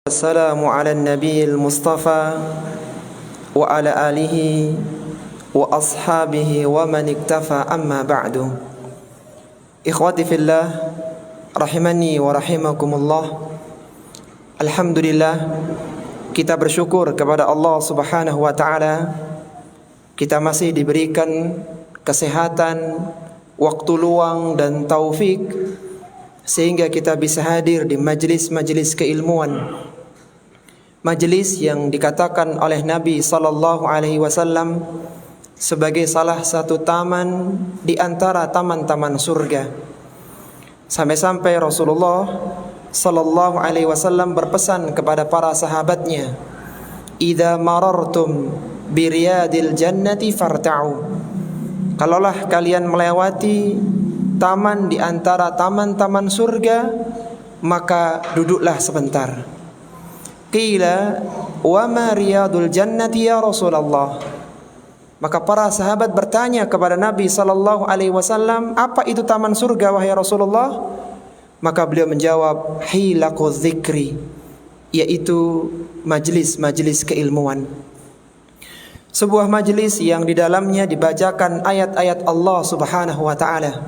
Assalamu ala nabiyil mustafa wa ala alihi wa ashabihi wa man iktafa amma ba'du. Ikhwati fillah rahimani wa rahimakumullah. Alhamdulillah, kita bersyukur kepada Allah Subhanahu wa taala. Kita masih diberikan kesehatan, waktu luang dan taufik sehingga kita bisa hadir di majlis-majlis keilmuan. Majlis yang dikatakan oleh Nabi sallallahu alaihi wasallam sebagai salah satu taman di antara taman-taman surga. Sampai-sampai Rasulullah sallallahu alaihi wasallam berpesan kepada para sahabatnya, "Idza marartum bi riyadil jannati farta'u." Kalaulah kalian melewati taman di antara taman-taman surga, maka duduklah sebentar. Qila wa ma riyadul jannati ya Rasulullah. Maka para sahabat bertanya kepada Nabi sallallahu alaihi wasallam, apa itu taman surga wahai Rasulullah? Maka beliau menjawab, hilaqu dzikri, yaitu majlis-majlis keilmuan. Sebuah majlis yang di dalamnya dibacakan ayat-ayat Allah Subhanahu wa taala.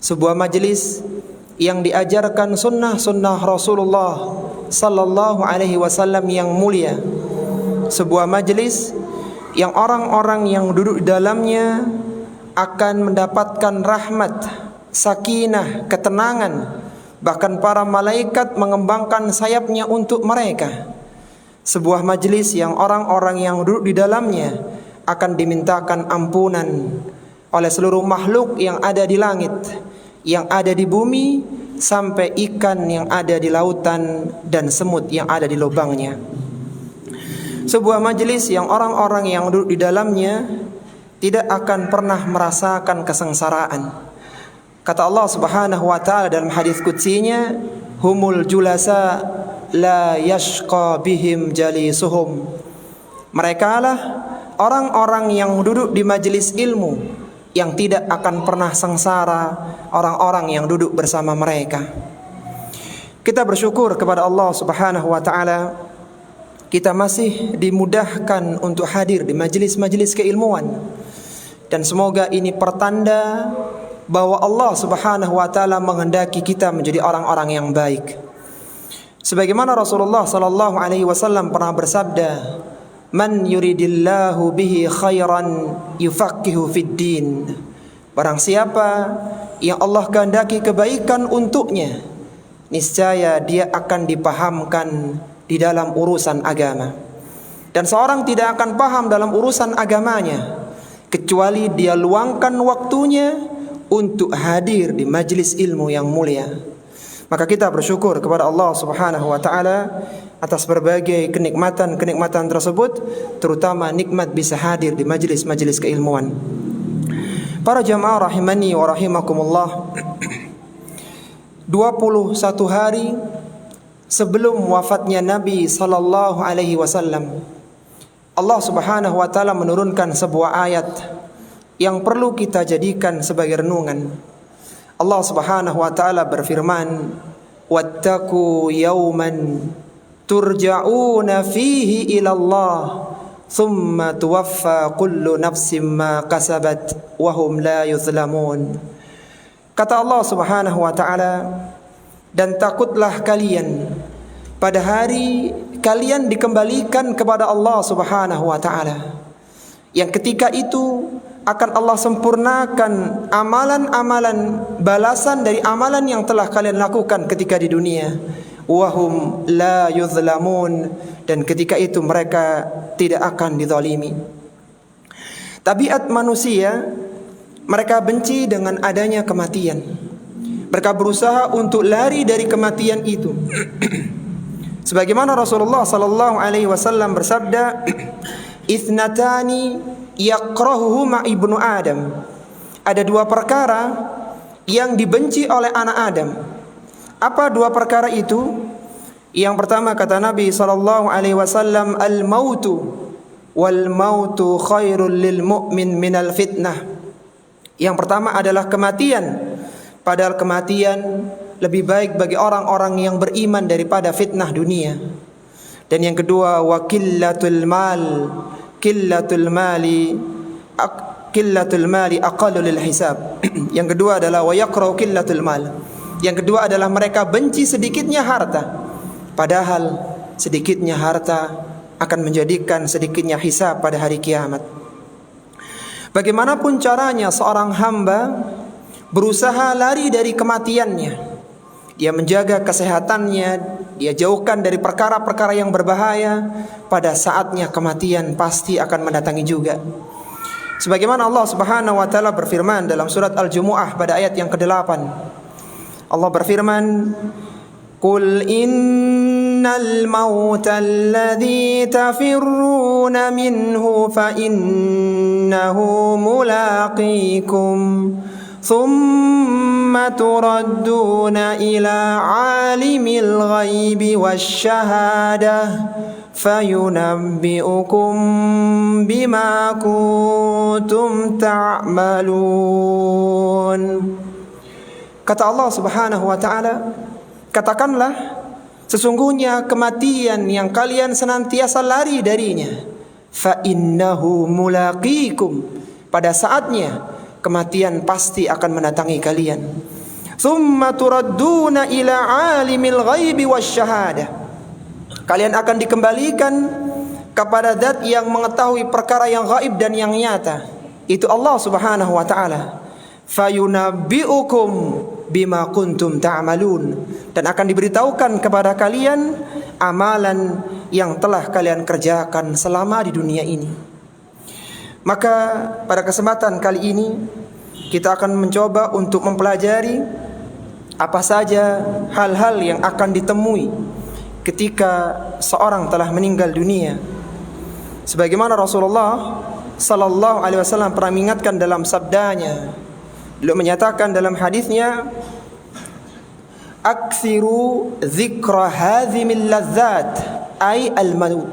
Sebuah majlis yang diajarkan sunnah-sunnah Rasulullah sallallahu alaihi wasallam yang mulia. Sebuah majlis yang orang-orang yang duduk di dalamnya akan mendapatkan rahmat, sakinah, ketenangan. Bahkan para malaikat mengembangkan sayapnya untuk mereka. Sebuah majlis yang orang-orang yang duduk di dalamnya akan dimintakan ampunan oleh seluruh makhluk yang ada di langit, yang ada di bumi, sampai ikan yang ada di lautan dan semut yang ada di lubangnya. Sebuah majlis yang orang-orang yang duduk di dalamnya tidak akan pernah merasakan kesengsaraan. Kata Allah Subhanahu wa taala dalam hadis qudsinya, humul julasa la yashqa bihim jalisuhum. Mereka lah orang-orang yang duduk di majelis ilmu yang tidak akan pernah sengsara orang-orang yang duduk bersama mereka. Kita bersyukur kepada Allah Subhanahu wa taala, kita masih dimudahkan untuk hadir di majelis-majelis keilmuan. Dan semoga ini pertanda bahwa Allah Subhanahu wa taala menghendaki kita menjadi orang-orang yang baik. Sebagaimana Rasulullah sallallahu alaihi wasallam pernah bersabda, "Man yuridillahu bihi khairan yufaqihu fid din." Barang siapa yang Allah kehendaki kebaikan untuknya, niscaya dia akan dipahamkan di dalam urusan agama. Dan seorang tidak akan paham dalam urusan agamanya kecuali dia luangkan waktunya untuk hadir di majlis ilmu yang mulia. Maka kita bersyukur kepada Allah Subhanahu wa taala atas berbagai kenikmatan-kenikmatan tersebut, terutama nikmat bisa hadir di majlis-majlis keilmuan. Para jamaah rahimani wa rahimakumullah, 21 hari sebelum wafatnya Nabi sallallahu alaihi wasallam, Allah Subhanahu wa taala menurunkan sebuah ayat yang perlu kita jadikan sebagai renungan. Allah Subhanahu wa taala berfirman, "Wattaqu yawman turja'una fihi ila Allah, thumma tuwaffa kullu nafsin ma kasabat wa hum la yuzlamun." Kata Allah Subhanahu wa taala, dan takutlah kalian pada hari kalian dikembalikan kepada Allah Subhanahu wa taala, yang ketika itu akan Allah sempurnakan amalan-amalan balasan dari amalan yang telah kalian lakukan ketika di dunia. Wahum la yuzlamun, dan ketika itu mereka tidak akan dizalimi. Tabiat manusia, mereka benci dengan adanya kematian. Mereka berusaha untuk lari dari kematian itu. Sebagaimana Rasulullah sallallahu alaihi wasallam bersabda, "Ithnatani yakrahuhuma ibnu Adam." Ada dua perkara yang dibenci oleh anak Adam. Apa dua perkara itu? Yang pertama kata Nabi sallallahu alaihi wasallam, al-mautu wal mautu khairul lil mu'min minal fitnah. Yang pertama adalah kematian, padahal kematian lebih baik bagi orang-orang yang beriman daripada fitnah dunia. Dan yang kedua, wa qillatul mali aqallu lil hisab. Yang kedua adalah wa yakrau qillatul mal. Yang kedua adalah mereka benci sedikitnya harta, padahal sedikitnya harta akan menjadikan sedikitnya hisab pada hari kiamat. Bagaimanapun caranya seorang hamba berusaha lari dari kematiannya, dia menjaga kesehatannya, dia jauhkan dari perkara-perkara yang berbahaya, pada saatnya kematian pasti akan mendatangi juga. Sebagaimana Allah Subhanahu wa taala berfirman dalam surat Al-Jumu'ah pada ayat yang ke-8. Allah berfirman, "Qul innal mauta alladzi tafirruna minhu fa innahu mulaqikum thumma turadduna ila alimil ghaibi wasyahadah fayunabbi'ukum bima kuntum ta'malun." Kata Allah Subhanahu wa taala, katakanlah, sesungguhnya kematian yang kalian senantiasa lari darinya, fa innahu mulaqikum, pada saatnya kematian pasti akan mendatangi kalian. Tsumma turadduna ila alimil ghaibi wasyahadah, kalian akan dikembalikan kepada zat yang mengetahui perkara yang gaib dan yang nyata, itu Allah Subhanahu wa taala. Fayunabbi'ukum bima kuntum ta'malun, dan akan diberitahukan kepada kalian amalan yang telah kalian kerjakan selama di dunia ini. Maka pada kesempatan kali ini kita akan mencoba untuk mempelajari apa saja hal-hal yang akan ditemui ketika seorang telah meninggal dunia. Sebagaimana Rasulullah sallallahu alaihi wasallam pernah mengingatkan dalam sabdanya, beliau menyatakan dalam hadisnya, "Aktsiru dzikra hadzimil ladzat ay al-maut."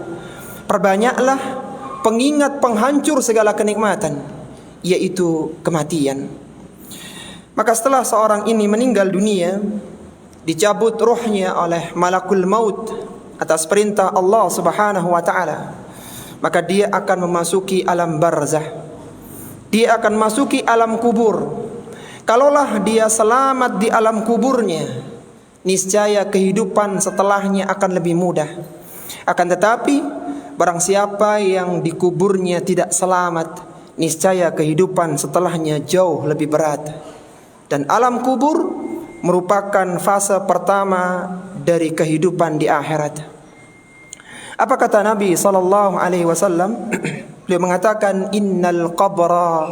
Perbanyaklah pengingat penghancur segala kenikmatan, yaitu kematian. Maka setelah seorang ini meninggal dunia, dicabut ruhnya oleh malakul maut atas perintah Allah Subhanahu wa taala, maka dia akan memasuki alam barzah. Dia akan masuki alam kubur. Kalaulah dia selamat di alam kuburnya, niscaya kehidupan setelahnya akan lebih mudah. Akan tetapi barang siapa yang di kuburnya tidak selamat, niscaya kehidupan setelahnya jauh lebih berat. Dan alam kubur merupakan fase pertama dari kehidupan di akhirat. Apa kata Nabi sallallahu alaihi wasallam? Beliau mengatakan, "Innal qabra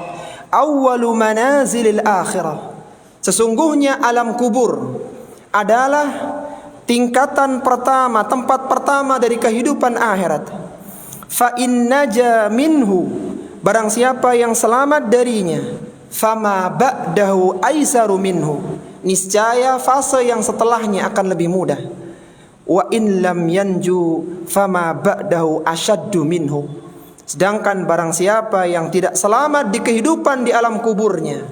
awwalu manazilil akhirah." Sesungguhnya alam kubur adalah tingkatan pertama, tempat pertama dari kehidupan akhirat. Fa in naja minhu, barang siapa yang selamat darinya, fama ba'dahu aisaru minhu, niscaya fase yang setelahnya akan lebih mudah. Wa in lam yanju fama ba'dahu asyaddu minhu, sedangkan barang siapa yang tidak selamat di kehidupan di alam kuburnya,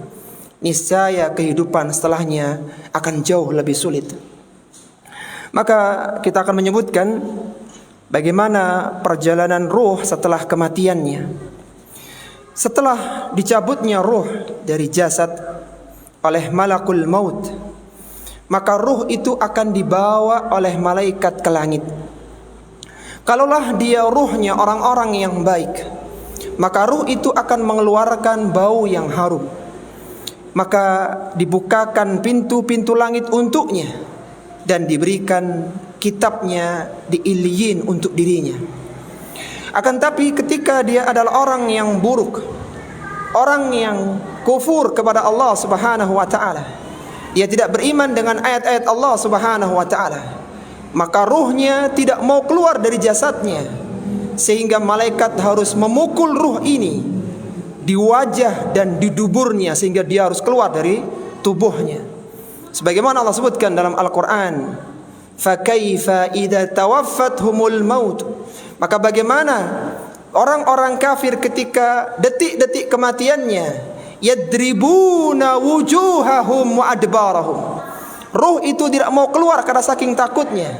niscaya kehidupan setelahnya akan jauh lebih sulit. Maka kita akan menyebutkan bagaimana perjalanan ruh setelah kematiannya. Setelah dicabutnya ruh dari jasad oleh malakul maut, maka ruh itu akan dibawa oleh malaikat ke langit. Kalaulah dia ruhnya orang-orang yang baik, maka ruh itu akan mengeluarkan bau yang harum. Maka dibukakan pintu-pintu langit untuknya dan diberikan kitabnya di Iliyin untuk dirinya. Akan tapi ketika dia adalah orang yang buruk, orang yang kufur kepada Allah Subhanahu wa taala, dia tidak beriman dengan ayat-ayat Allah Subhanahu wa taala, maka ruhnya tidak mau keluar dari jasadnya, sehingga malaikat harus memukul ruh ini di wajah dan di duburnya sehingga dia harus keluar dari tubuhnya. Sebagaimana Allah sebutkan dalam Al-Qur'an, "Fa kaifa idza tawaffathumul maut." Maka bagaimana orang-orang kafir ketika detik-detik kematiannya, yadribuna wujuhahum wa adbarahum, Ruh itu tidak mau keluar karena saking takutnya,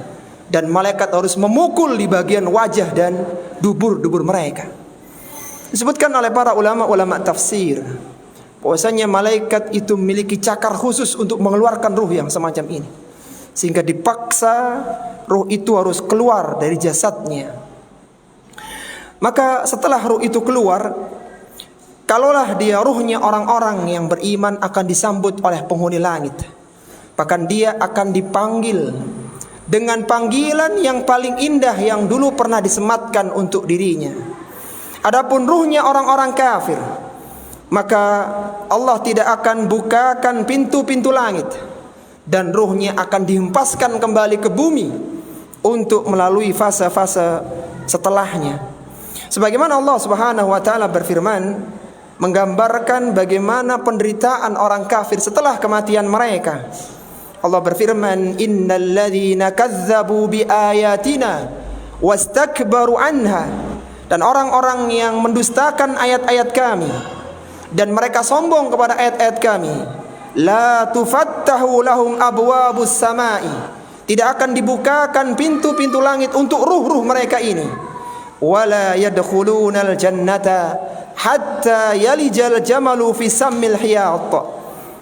dan malaikat harus memukul di bagian wajah dan dubur-dubur mereka. Disebutkan oleh para ulama tafsir bahwasanya malaikat itu memiliki cakar khusus untuk mengeluarkan ruh yang semacam ini, sehingga dipaksa ruh itu harus keluar dari jasadnya. Maka setelah ruh itu keluar, kalaulah dia ruhnya orang-orang yang beriman, akan disambut oleh penghuni langit. Bahkan dia akan dipanggil dengan panggilan yang paling indah yang dulu pernah disematkan untuk dirinya. Adapun ruhnya orang-orang kafir, maka Allah tidak akan bukakan pintu-pintu langit, dan ruhnya akan dihempaskan kembali ke bumi untuk melalui fase-fase setelahnya. Sebagaimana Allah Subhanahu wa taala berfirman menggambarkan bagaimana penderitaan orang kafir setelah kematian mereka. Allah berfirman, "Innal ladzina kazzabu biayatina wastakbaru anha." Dan orang-orang yang mendustakan ayat-ayat kami dan mereka sombong kepada ayat-ayat kami, la tufattahu lahum abwabus samai. Tidak akan dibukakan pintu-pintu langit untuk ruh-ruh mereka ini. Wala yadkhulunal jannata hatta yalijal jamalu fi sammil hiyat.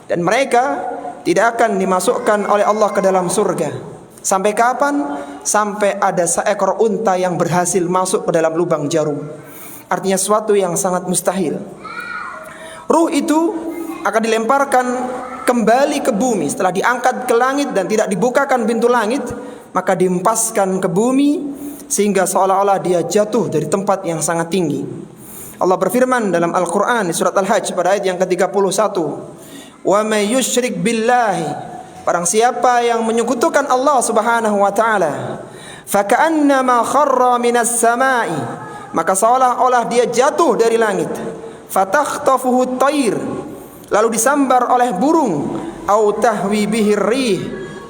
Dan mereka tidak akan dimasukkan oleh Allah ke dalam surga. Sampai kapan? Sampai ada seekor unta yang berhasil masuk ke dalam lubang jarum. Artinya sesuatu yang sangat mustahil. Ruh itu akan dilemparkan kembali ke bumi setelah diangkat ke langit dan tidak dibukakan pintu langit, maka dihempaskan ke bumi sehingga seolah-olah dia jatuh dari tempat yang sangat tinggi. Allah berfirman dalam Al-Quran di surat Al-Hajj pada ayat yang ke-31, "Wa may yusyrik billahi," barang siapa yang menyekutukan Allah Subhanahu wa taala, "faka'annama kharra minas samai," maka seolah-olah dia jatuh dari langit. "Fatakhtafuhu at-tayr," lalu disambar oleh burung, "au tahwi bihi rih,"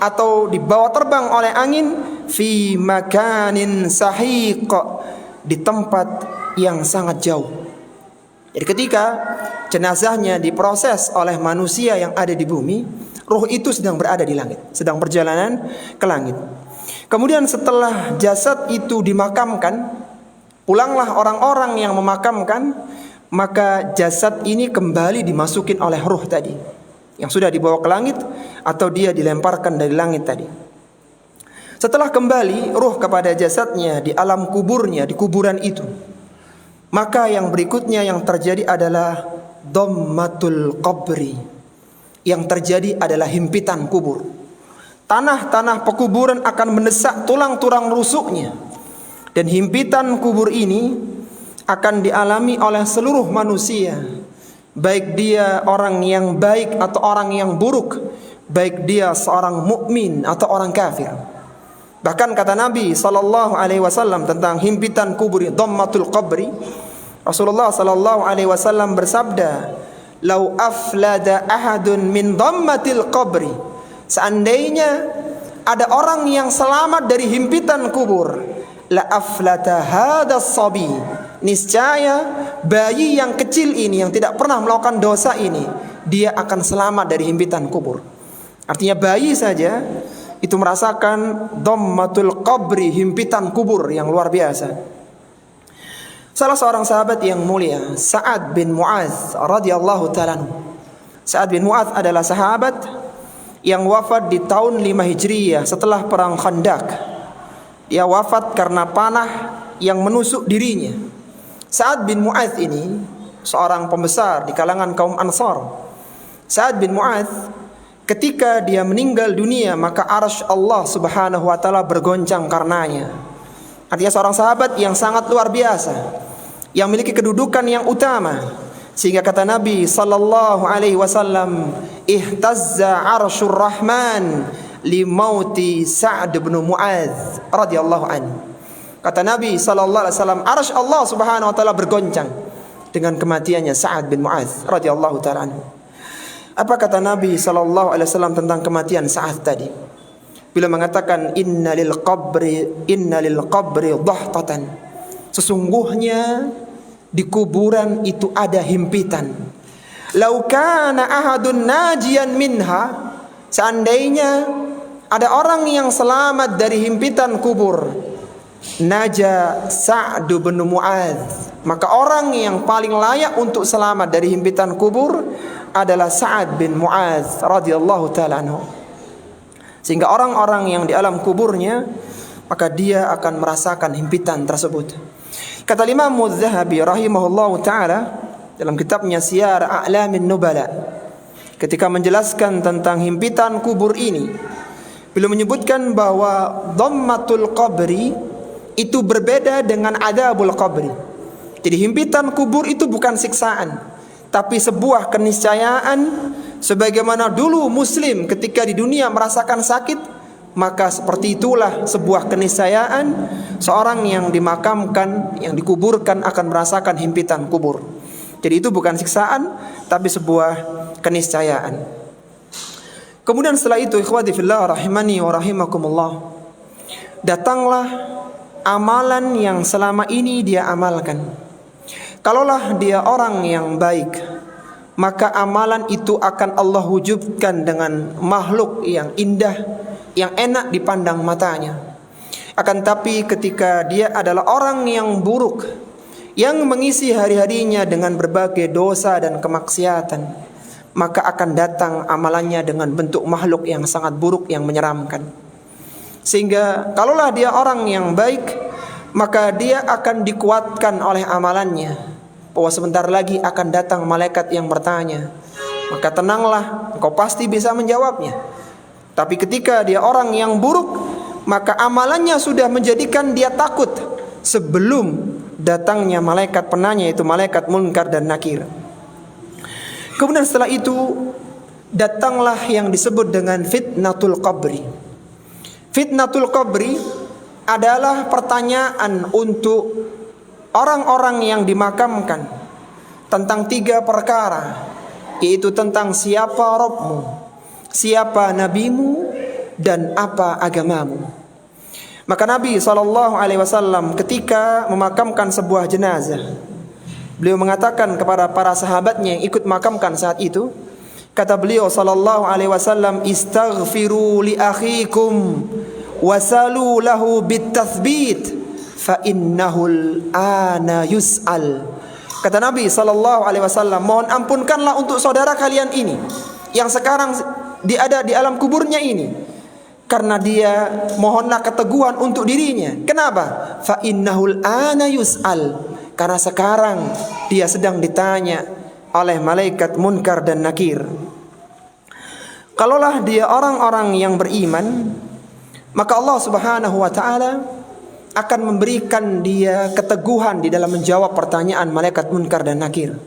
atau dibawa terbang oleh angin, "fi makanin sahiq," di tempat yang sangat jauh. Jadi ketika jenazahnya diproses oleh manusia yang ada di bumi, ruh itu sedang berada di langit, sedang perjalanan ke langit. Kemudian setelah jasad itu dimakamkan, pulanglah orang-orang yang memakamkan, maka jasad ini kembali dimasukin oleh ruh tadi yang sudah dibawa ke langit atau dia dilemparkan dari langit tadi. Setelah kembali ruh kepada jasadnya di alam kuburnya, di kuburan itu, maka yang berikutnya yang terjadi adalah dhammatul qabri. Yang terjadi adalah himpitan kubur. Tanah-tanah pekuburan akan mendesak tulang-tulang rusuknya, dan himpitan kubur ini akan dialami oleh seluruh manusia, baik dia orang yang baik atau orang yang buruk, baik dia seorang mukmin atau orang kafir. Bahkan kata Nabi sallallahu alaihi wasallam tentang himpitan kubur, dhammatul qabri, Rasulullah sallallahu alaihi wasallam bersabda, "Lau aflada ahadun min dhammatil qabri," seandainya ada orang yang selamat dari himpitan kubur, la aflata hadas sabi, niscaya bayi yang kecil ini yang tidak pernah melakukan dosa ini, dia akan selamat dari himpitan kubur. Artinya bayi saja itu merasakan dhammatul qabri, himpitan kubur yang luar biasa. Salah seorang sahabat yang mulia, Sa'ad bin Mu'adz radhiyallahu ta'ala. Sa'ad bin Mu'adz adalah sahabat yang wafat di tahun 5 Hijriyah setelah perang Khandaq. Dia wafat karena panah yang menusuk dirinya. Sa'ad bin Mu'adz ini seorang pembesar di kalangan kaum Ansar. Sa'ad bin Mu'adz ketika dia meninggal dunia, maka arsy Allah Subhanahu wa taala bergoncang karenanya. Artinya seorang sahabat yang sangat luar biasa, yang memiliki kedudukan yang utama, sehingga kata Nabi sallallahu alaihi wasallam, "Ihtazza arsyur rahman li mauti Sa'ad bin Mu'adz radhiyallahu anhu." Kata Nabi sallallahu alaihi wasallam, arsy Allah Subhanahu wa taala bergoncang dengan kematiannya Sa'ad bin Mu'adz radhiyallahu taala anhu. Apa kata Nabi sallallahu alaihi wasallam tentang kematian Sa'ad tadi? Bila mengatakan inna lil qabri dhahtatan, sesungguhnya di kuburan itu ada himpitan. Lau kana ahadun najian minha, seandainya ada orang yang selamat dari himpitan kubur, naja Sa'd bin Mu'adz, maka orang yang paling layak untuk selamat dari himpitan kubur adalah Sa'ad bin Mu'adz radhiyallahu taala anhu. Sehingga orang-orang yang di alam kuburnya, maka dia akan merasakan himpitan tersebut. Kata Imam Az-Zahabi rahimahullahu taala dalam kitabnya Siyar A'lamin Nubala, ketika menjelaskan tentang himpitan kubur ini, beliau menyebutkan bahwa dhammatul qabri itu berbeda dengan adabul qabri. Jadi himpitan kubur itu bukan siksaan, tapi sebuah keniscayaan. Sebagaimana dulu muslim ketika di dunia merasakan sakit, maka seperti itulah sebuah keniscayaan seorang yang dimakamkan, yang dikuburkan akan merasakan himpitan kubur. Jadi itu bukan siksaan, tapi sebuah keniscayaan. Kemudian setelah itu, ikhwati fillah rahimani wa rahimakumullah, datanglah amalan yang selama ini dia amalkan. Kalaulah dia orang yang baik, maka amalan itu akan Allah wujudkan dengan makhluk yang indah, yang enak dipandang matanya. Akan tapi ketika dia adalah orang yang buruk, yang mengisi hari-harinya dengan berbagai dosa dan kemaksiatan, maka akan datang amalannya dengan bentuk makhluk yang sangat buruk, yang menyeramkan. Sehingga kalaulah dia orang yang baik, maka dia akan dikuatkan oleh amalannya, bahwa sebentar lagi akan datang malaikat yang bertanya, maka tenanglah, engkau pasti bisa menjawabnya. Tapi ketika dia orang yang buruk, maka amalannya sudah menjadikan dia takut sebelum datangnya malaikat penanya, yaitu malaikat Munkar dan Nakir. Kemudian setelah itu datanglah yang disebut dengan fitnatul qabri. Fitnatul qabri adalah pertanyaan untuk orang-orang yang dimakamkan tentang 3 perkara, yaitu tentang siapa Rabbmu, siapa nabimu, dan apa agamamu. Maka Nabi SAW ketika memakamkan sebuah jenazah, beliau mengatakan kepada para sahabatnya yang ikut makamkan saat itu, kata beliau SAW, istaghfiru li akhikum wasalu lahu bitathbit fa innahul ana yus'al. Kata Nabi SAW, mohon ampunkanlah untuk saudara kalian ini yang sekarang ada di alam kuburnya ini, karena dia mohonlah keteguhan untuk dirinya. Kenapa? Fa innahul ana yus'al, karena sekarang dia sedang ditanya oleh malaikat Munkar dan Nakir. Kalaulah dia orang-orang yang beriman, maka Allah Subhanahu wa taala akan memberikan dia keteguhan di dalam menjawab pertanyaan malaikat Munkar dan Nakir.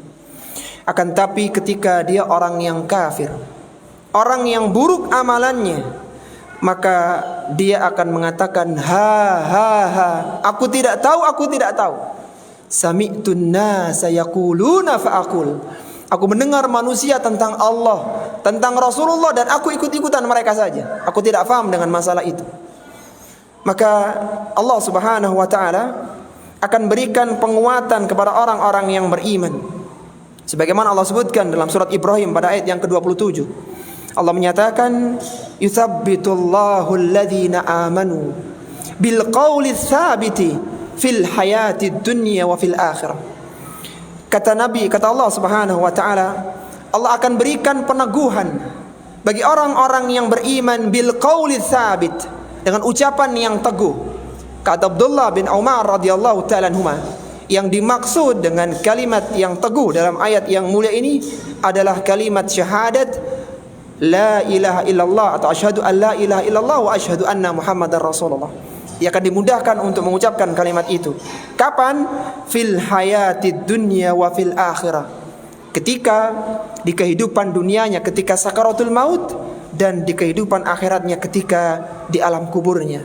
Akan tapi ketika dia orang yang kafir, orang yang buruk amalannya, maka dia akan mengatakan, aku tidak tahu, aku tidak tahu. Sami'tun nasa yaquluna fa'aqul. Aku mendengar manusia tentang Allah, tentang Rasulullah, dan aku ikut-ikutan mereka saja. Aku tidak paham dengan masalah itu. Maka Allah Subhanahu wa taala akan berikan penguatan kepada orang-orang yang beriman. Sebagaimana Allah sebutkan dalam surat Ibrahim pada ayat yang ke-27. Allah menyatakan, yutsabbitullahu alladhina amanu bil qawli tsabiti fil hayatid dunya wa fil akhirah. Kata Allah Subhanahu wa taala, Allah akan berikan peneguhan bagi orang-orang yang beriman bil qawli tsabit, dengan ucapan yang teguh. Kata Abdullah bin Umar radhiyallahu ta'ala anhuma, yang dimaksud dengan kalimat yang teguh dalam ayat yang mulia ini adalah kalimat syahadat la ilaha illallah, atau asyhadu an la ilaha illallah wa asyhadu anna Muhammadar Rasulullah. Dia akan dimudahkan untuk mengucapkan kalimat itu. Kapan? Fil hayatid dunya wa fil akhirah. Ketika di kehidupan dunianya, ketika sakaratul maut, dan di kehidupan akhiratnya ketika di alam kuburnya.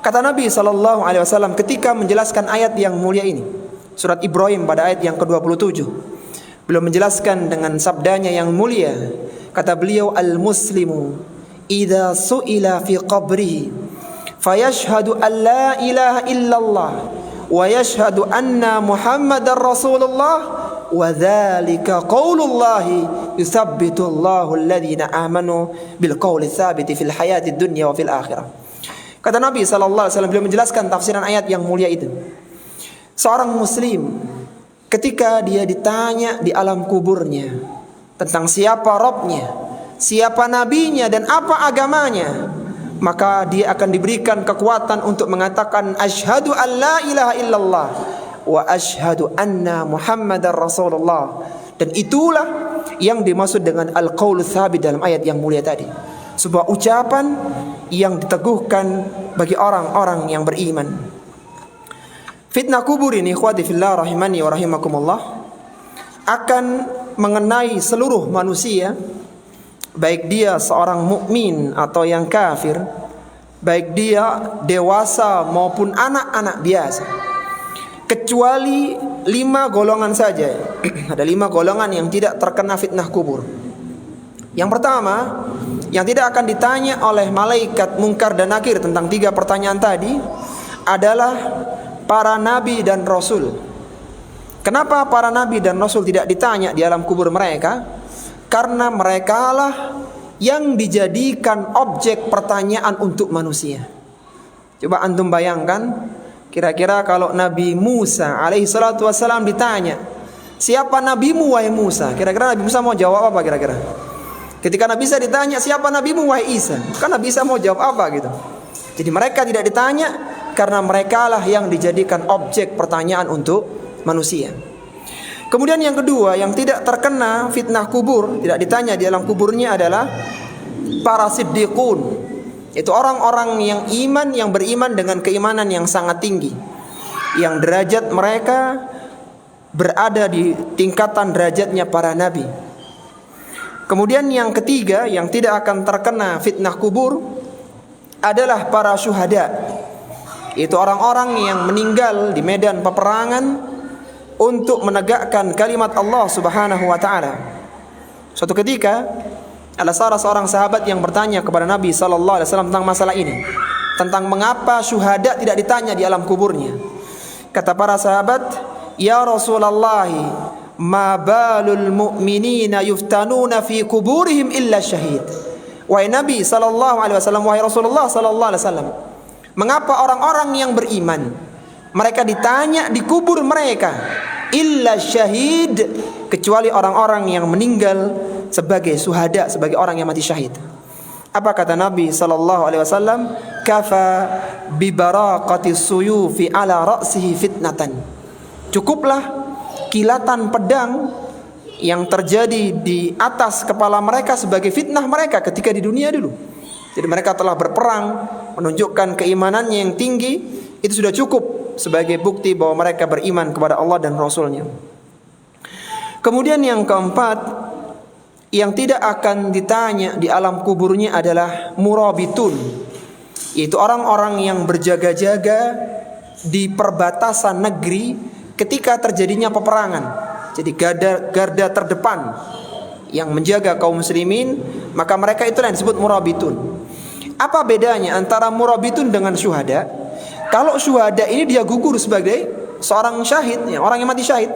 Kata Nabi SAW ketika menjelaskan ayat yang mulia ini, surat Ibrahim pada ayat yang ke-27, beliau menjelaskan dengan sabdanya yang mulia. Kata beliau, al-muslimu idza su'ila fi qabrihi fayashhadu an la ilaha illallah wa yashhadu anna Muhammadar Rasulullah wa dzalika qaulullahi yutsabbitullahu alladhina amanu bil qauli tsabiti fil hayatid dunya wa fil akhirah. Kata Nabi sallallahu alaihi wasallam, beliau menjelaskan tafsiran ayat yang mulia itu. Seorang muslim ketika dia ditanya di alam kuburnya tentang siapa Rabbnya, siapa nabinya, dan apa agamanya, maka dia akan diberikan kekuatan untuk mengatakan asyhadu an la ilaha illallah wa asyhadu anna Muhammadar Rasulullah. Dan itulah yang dimaksud dengan al-qaul tsabit dalam ayat yang mulia tadi. Sebuah ucapan yang diteguhkan bagi orang-orang yang beriman. Fitnah kubur ini, ikhwati fillah rahimani wa rahimakumullah, akan mengenai seluruh manusia, baik dia seorang mukmin atau yang kafir, baik dia dewasa maupun anak-anak biasa, kecuali 5 golongan saja. Ada 5 golongan yang tidak terkena fitnah kubur. Yang pertama, yang tidak akan ditanya oleh malaikat Munkar dan Nakir tentang 3 pertanyaan tadi adalah para nabi dan rasul. Kenapa para nabi dan rasul tidak ditanya di alam kubur mereka? Karena merekalah yang dijadikan objek pertanyaan untuk manusia. Coba antum bayangkan, kira-kira kalau Nabi Musa alaihi salatu wassalam ditanya, siapa nabimu wahai Musa? Kira-kira Nabi Musa mau jawab apa kira-kira? Ketika Nabi Isa ditanya, siapa nabimu wahai Isa? Kan Nabi Isa mau jawab apa gitu? Jadi mereka tidak ditanya karena merekalah yang dijadikan objek pertanyaan untuk manusia. Kemudian yang kedua, yang tidak terkena fitnah kubur, tidak ditanya di alam kuburnya adalah para siddiqun. Itu orang-orang yang iman, yang beriman dengan keimanan yang sangat tinggi, yang derajat mereka berada di tingkatan derajatnya para nabi. Kemudian yang ketiga, yang tidak akan terkena fitnah kubur adalah para syuhada. Itu orang-orang yang meninggal di medan peperangan untuk menegakkan kalimat Allah Subhanahu wa taala. Suatu ketika ada salah seorang sahabat yang bertanya kepada Nabi sallallahu alaihi wasallam tentang masalah ini, tentang mengapa syuhada tidak ditanya di alam kuburnya. Kata para sahabat, "Ya Rasulullah, ma balul mu'minina yuftanuna fi kuburihim illa syahid." Wahai Nabi sallallahu alaihi wasallam, wahai Rasulullah sallallahu alaihi wasallam, mengapa orang-orang yang beriman mereka ditanya di kubur mereka illa syahid, kecuali orang-orang yang meninggal sebagai syuhada, sebagai orang yang mati syahid? Apa kata Nabi sallallahu alaihi wasallam? Kafa bi baraqatis suyufi ala ra'sihi fitnatan. Cukuplah kilatan pedang yang terjadi di atas kepala mereka sebagai fitnah mereka ketika di dunia dulu. Jadi mereka telah berperang, menunjukkan keimanannya yang tinggi, itu sudah cukup sebagai bukti bahwa mereka beriman kepada Allah dan Rasulnya. Kemudian yang keempat, yang tidak akan ditanya di alam kuburnya adalah murabitun, yaitu orang-orang yang berjaga-jaga di perbatasan negeri ketika terjadinya peperangan. Jadi garda terdepan yang menjaga kaum muslimin, maka mereka itulah yang disebut murabitun. Apa bedanya antara murabitun dengan syuhada? Kalau syuhada ini dia gugur sebagai seorang syahid, ya, orang yang mati syahid.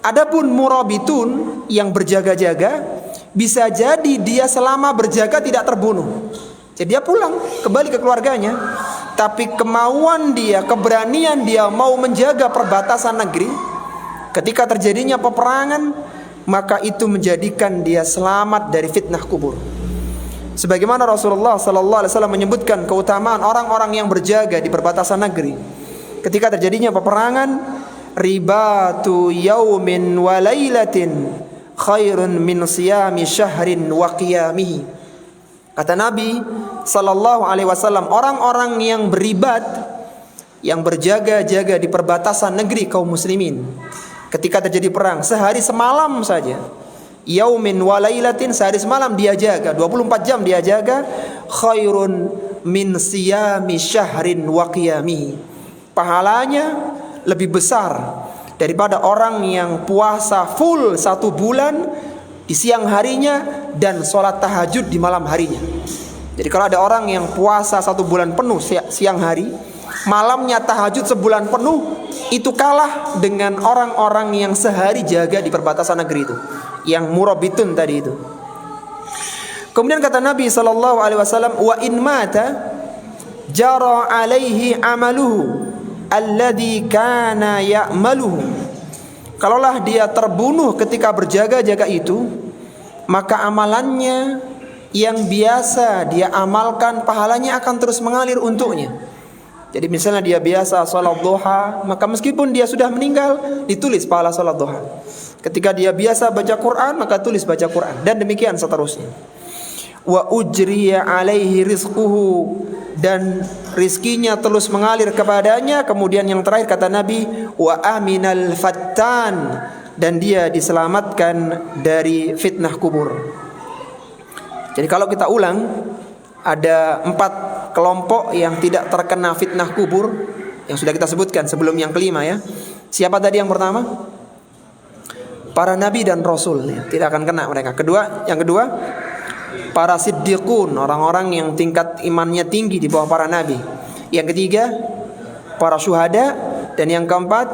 Adapun murabitun yang berjaga-jaga, bisa jadi dia selama berjaga tidak terbunuh. Jadi dia pulang kembali ke keluarganya, tapi kemauan dia, keberanian dia mau menjaga perbatasan negeri ketika terjadinya peperangan, maka itu menjadikan dia selamat dari fitnah kubur. Sebagaimana Rasulullah sallallahu alaihi wasallam menyebutkan keutamaan orang-orang yang berjaga di perbatasan negeri ketika terjadinya peperangan, ribatu yaumin wa lailatin khairun min siyami syahrin wa qiyamihi. Kata Nabi sallallahu alaihi wasallam, orang-orang yang beribat, yang berjaga-jaga di perbatasan negeri kaum muslimin ketika terjadi perang, sehari semalam saja, yaumin wa lailatin, sehari semalam dia jaga, 24 jam dia jaga, khairun min siyami syahrin wa qiyamihi. Pahalanya lebih besar daripada orang yang puasa full 1 bulan di siang harinya dan sholat tahajud di malam harinya. Jadi kalau ada orang yang puasa 1 bulan penuh siang hari, malamnya tahajud sebulan penuh, itu kalah dengan orang-orang yang sehari jaga di perbatasan negeri itu, yang murabitun tadi itu. Kemudian kata Nabi SAW, wa in mata jara alaihi amaluhu alladhi kana ya'maluhu. Kalaulah dia terbunuh ketika berjaga-jaga itu, maka amalannya yang biasa dia amalkan, pahalanya akan terus mengalir untuknya. Jadi misalnya dia biasa salat duha, maka meskipun dia sudah meninggal, ditulis pahala salat duha. Ketika dia biasa baca Quran, maka tulis baca Quran, dan demikian seterusnya. Wa ujriya alaihi rizquhu, dan rizkinya terus mengalir kepadanya. Kemudian yang terakhir kata Nabi, wa aminal fattan, dan dia diselamatkan dari fitnah kubur. Jadi kalau kita ulang, ada 4 kelompok yang tidak terkena fitnah kubur yang sudah kita sebutkan sebelum yang kelima ya. Siapa tadi yang pertama? Para nabi dan rasul ya, tidak akan kena mereka. Yang kedua, para siddiqun, orang-orang yang tingkat imannya tinggi di bawah para nabi. Yang ketiga, para syuhada, dan yang keempat,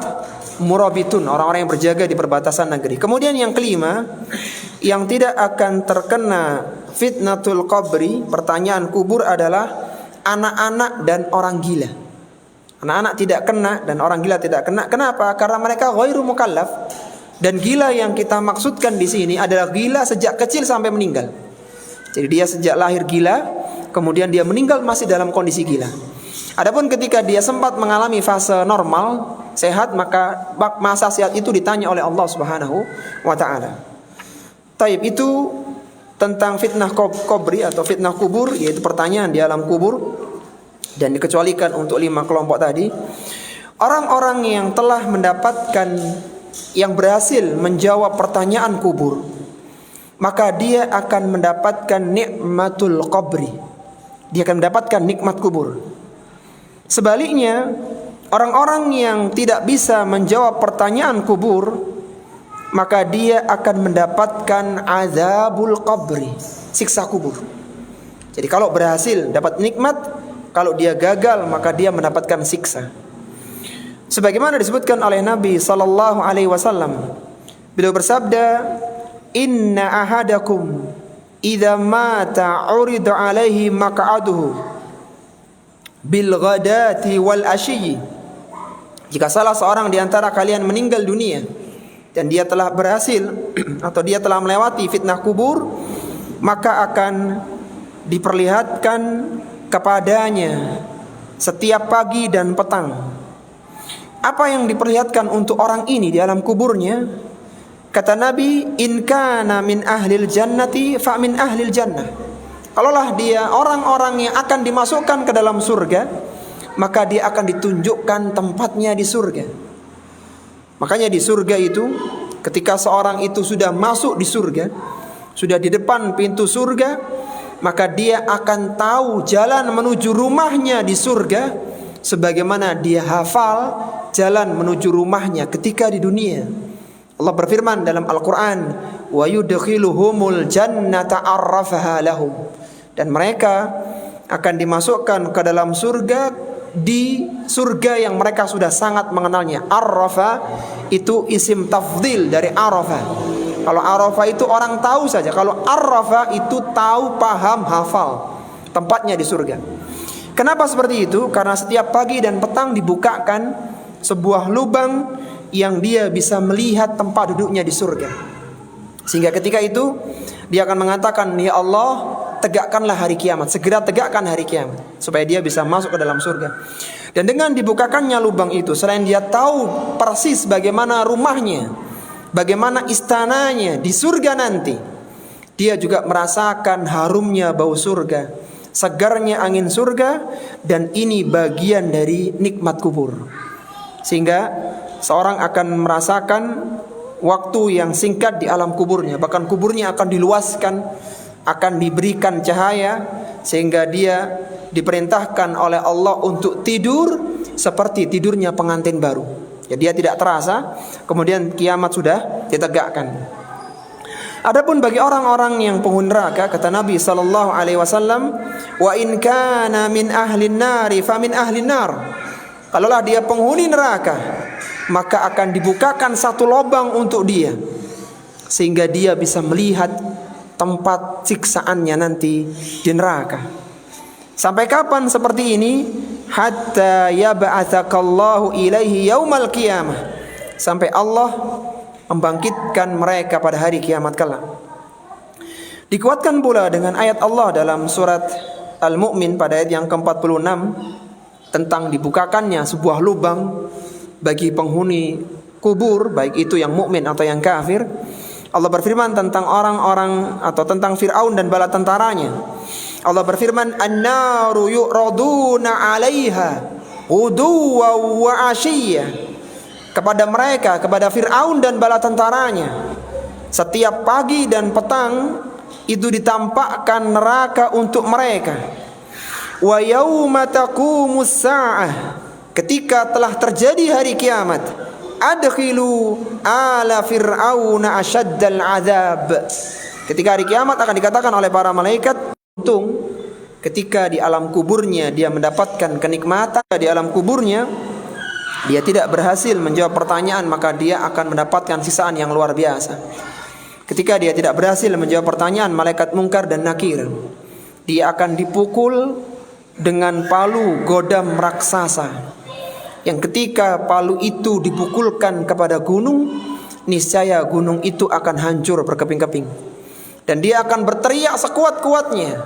murabitun, orang-orang yang berjaga di perbatasan negeri. Kemudian yang kelima, yang tidak akan terkena fitnatul qabri, pertanyaan kubur, adalah anak-anak dan orang gila. Anak-anak tidak kena dan orang gila tidak kena. Kenapa? Karena mereka ghairu mukallaf. Dan gila yang kita maksudkan di sini adalah gila sejak kecil sampai meninggal. Jadi dia sejak lahir gila, kemudian dia meninggal masih dalam kondisi gila. Adapun ketika dia sempat mengalami fase normal, sehat, maka masa sehat itu ditanya oleh Allah Subhanahu wa taala. Taib, itu tentang fitnah kubri atau fitnah kubur, yaitu pertanyaan di alam kubur, dan dikecualikan untuk 5 kelompok tadi. Orang-orang yang telah mendapatkan, yang berhasil menjawab pertanyaan kubur, maka dia akan mendapatkan nikmatul qabri. Dia akan mendapatkan nikmat kubur. Sebaliknya, orang-orang yang tidak bisa menjawab pertanyaan kubur, maka dia akan mendapatkan azabul qabri, siksa kubur. Jadi kalau berhasil dapat nikmat, kalau dia gagal maka dia mendapatkan siksa. Sebagaimana disebutkan oleh Nabi sallallahu alaihi wasallam, beliau bersabda, "Inna ahadakum idza mata urida alaihi maq'aduhu bil ghadati wal ashyi." Jika salah seorang di antara kalian meninggal dunia dan dia telah berhasil atau dia telah melewati fitnah kubur, maka akan diperlihatkan kepadanya setiap pagi dan petang. Apa yang diperlihatkan untuk orang ini di alam kuburnya? Kata Nabi, in kana min ahlil jannati fa min ahlil jannah. Kalaulah dia orang-orang yang akan dimasukkan ke dalam surga, maka dia akan ditunjukkan tempatnya di surga. Makanya di surga itu, ketika seorang itu sudah masuk di surga, sudah di depan pintu surga, maka dia akan tahu jalan menuju rumahnya di surga, sebagaimana dia hafal jalan menuju rumahnya ketika di dunia. Allah berfirman dalam Al-Quran, wa yudkhiluhumul jannata arrafaha lahum, dan mereka akan dimasukkan ke dalam surga, di surga yang mereka sudah sangat mengenalnya. Arrafa itu isim tafdhil dari arafa. Kalau arafa itu orang tahu saja, kalau arrafa itu tahu, paham, hafal tempatnya di surga. Kenapa seperti itu? Karena setiap pagi dan petang dibukakan sebuah lubang yang dia bisa melihat tempat duduknya di surga. Sehingga ketika itu dia akan mengatakan, ya Allah, tegakkanlah hari kiamat, segera tegakkan hari kiamat, supaya dia bisa masuk ke dalam surga. Dan dengan dibukakannya lubang itu, selain dia tahu persis bagaimana rumahnya, bagaimana istananya di surga nanti, dia juga merasakan harumnya bau surga, segarnya angin surga, dan ini bagian dari nikmat kubur. Sehingga seorang akan merasakan waktu yang singkat di alam kuburnya. Bahkan kuburnya akan diluaskan, akan diberikan cahaya, sehingga dia diperintahkan oleh Allah untuk tidur seperti tidurnya pengantin baru. Ya, dia tidak terasa, kemudian kiamat sudah ditegakkan. Adapun bagi orang-orang yang penghuni neraka, kata Nabi sallallahu alaihi wasallam, wa in kana min ahlin nari fa min ahlin nar. Kalaulah dia penghuni neraka, maka akan dibukakan satu lubang untuk dia, sehingga dia bisa melihat tempat siksaannya nanti di neraka. Sampai kapan seperti ini? Hatta yab'atsakallahu ilaihi yaumal qiyamah, sampai Allah membangkitkan mereka pada hari kiamat kelak. Dikuatkan pula dengan ayat Allah dalam surat Al-Mu'min pada ayat yang ke-46 tentang dibukakannya sebuah lubang bagi penghuni kubur, baik itu yang mukmin atau yang kafir. Allah berfirman tentang orang-orang atau tentang Fir'aun dan bala tentaranya. Allah berfirman, "An-naru yu'raduna 'alaiha ghuduwwan wa 'ashiyya." Kepada mereka, kepada Fir'aun dan bala tentaranya, setiap pagi dan petang itu ditampakkan neraka untuk mereka. Wa yauma taqumus sa'ah, ketika telah terjadi hari kiamat, adkhilu ala fir'auna asyaddal azab. Ketika hari kiamat akan dikatakan oleh para malaikat, untung ketika di alam kuburnya dia mendapatkan kenikmatan di alam kuburnya, dia tidak berhasil menjawab pertanyaan, maka dia akan mendapatkan sisaan yang luar biasa. Ketika dia tidak berhasil menjawab pertanyaan malaikat Munkar dan Nakir, dia akan dipukul dengan palu godam raksasa, yang ketika palu itu dipukulkan kepada gunung, niscaya gunung itu akan hancur berkeping-keping, dan dia akan berteriak sekuat-kuatnya,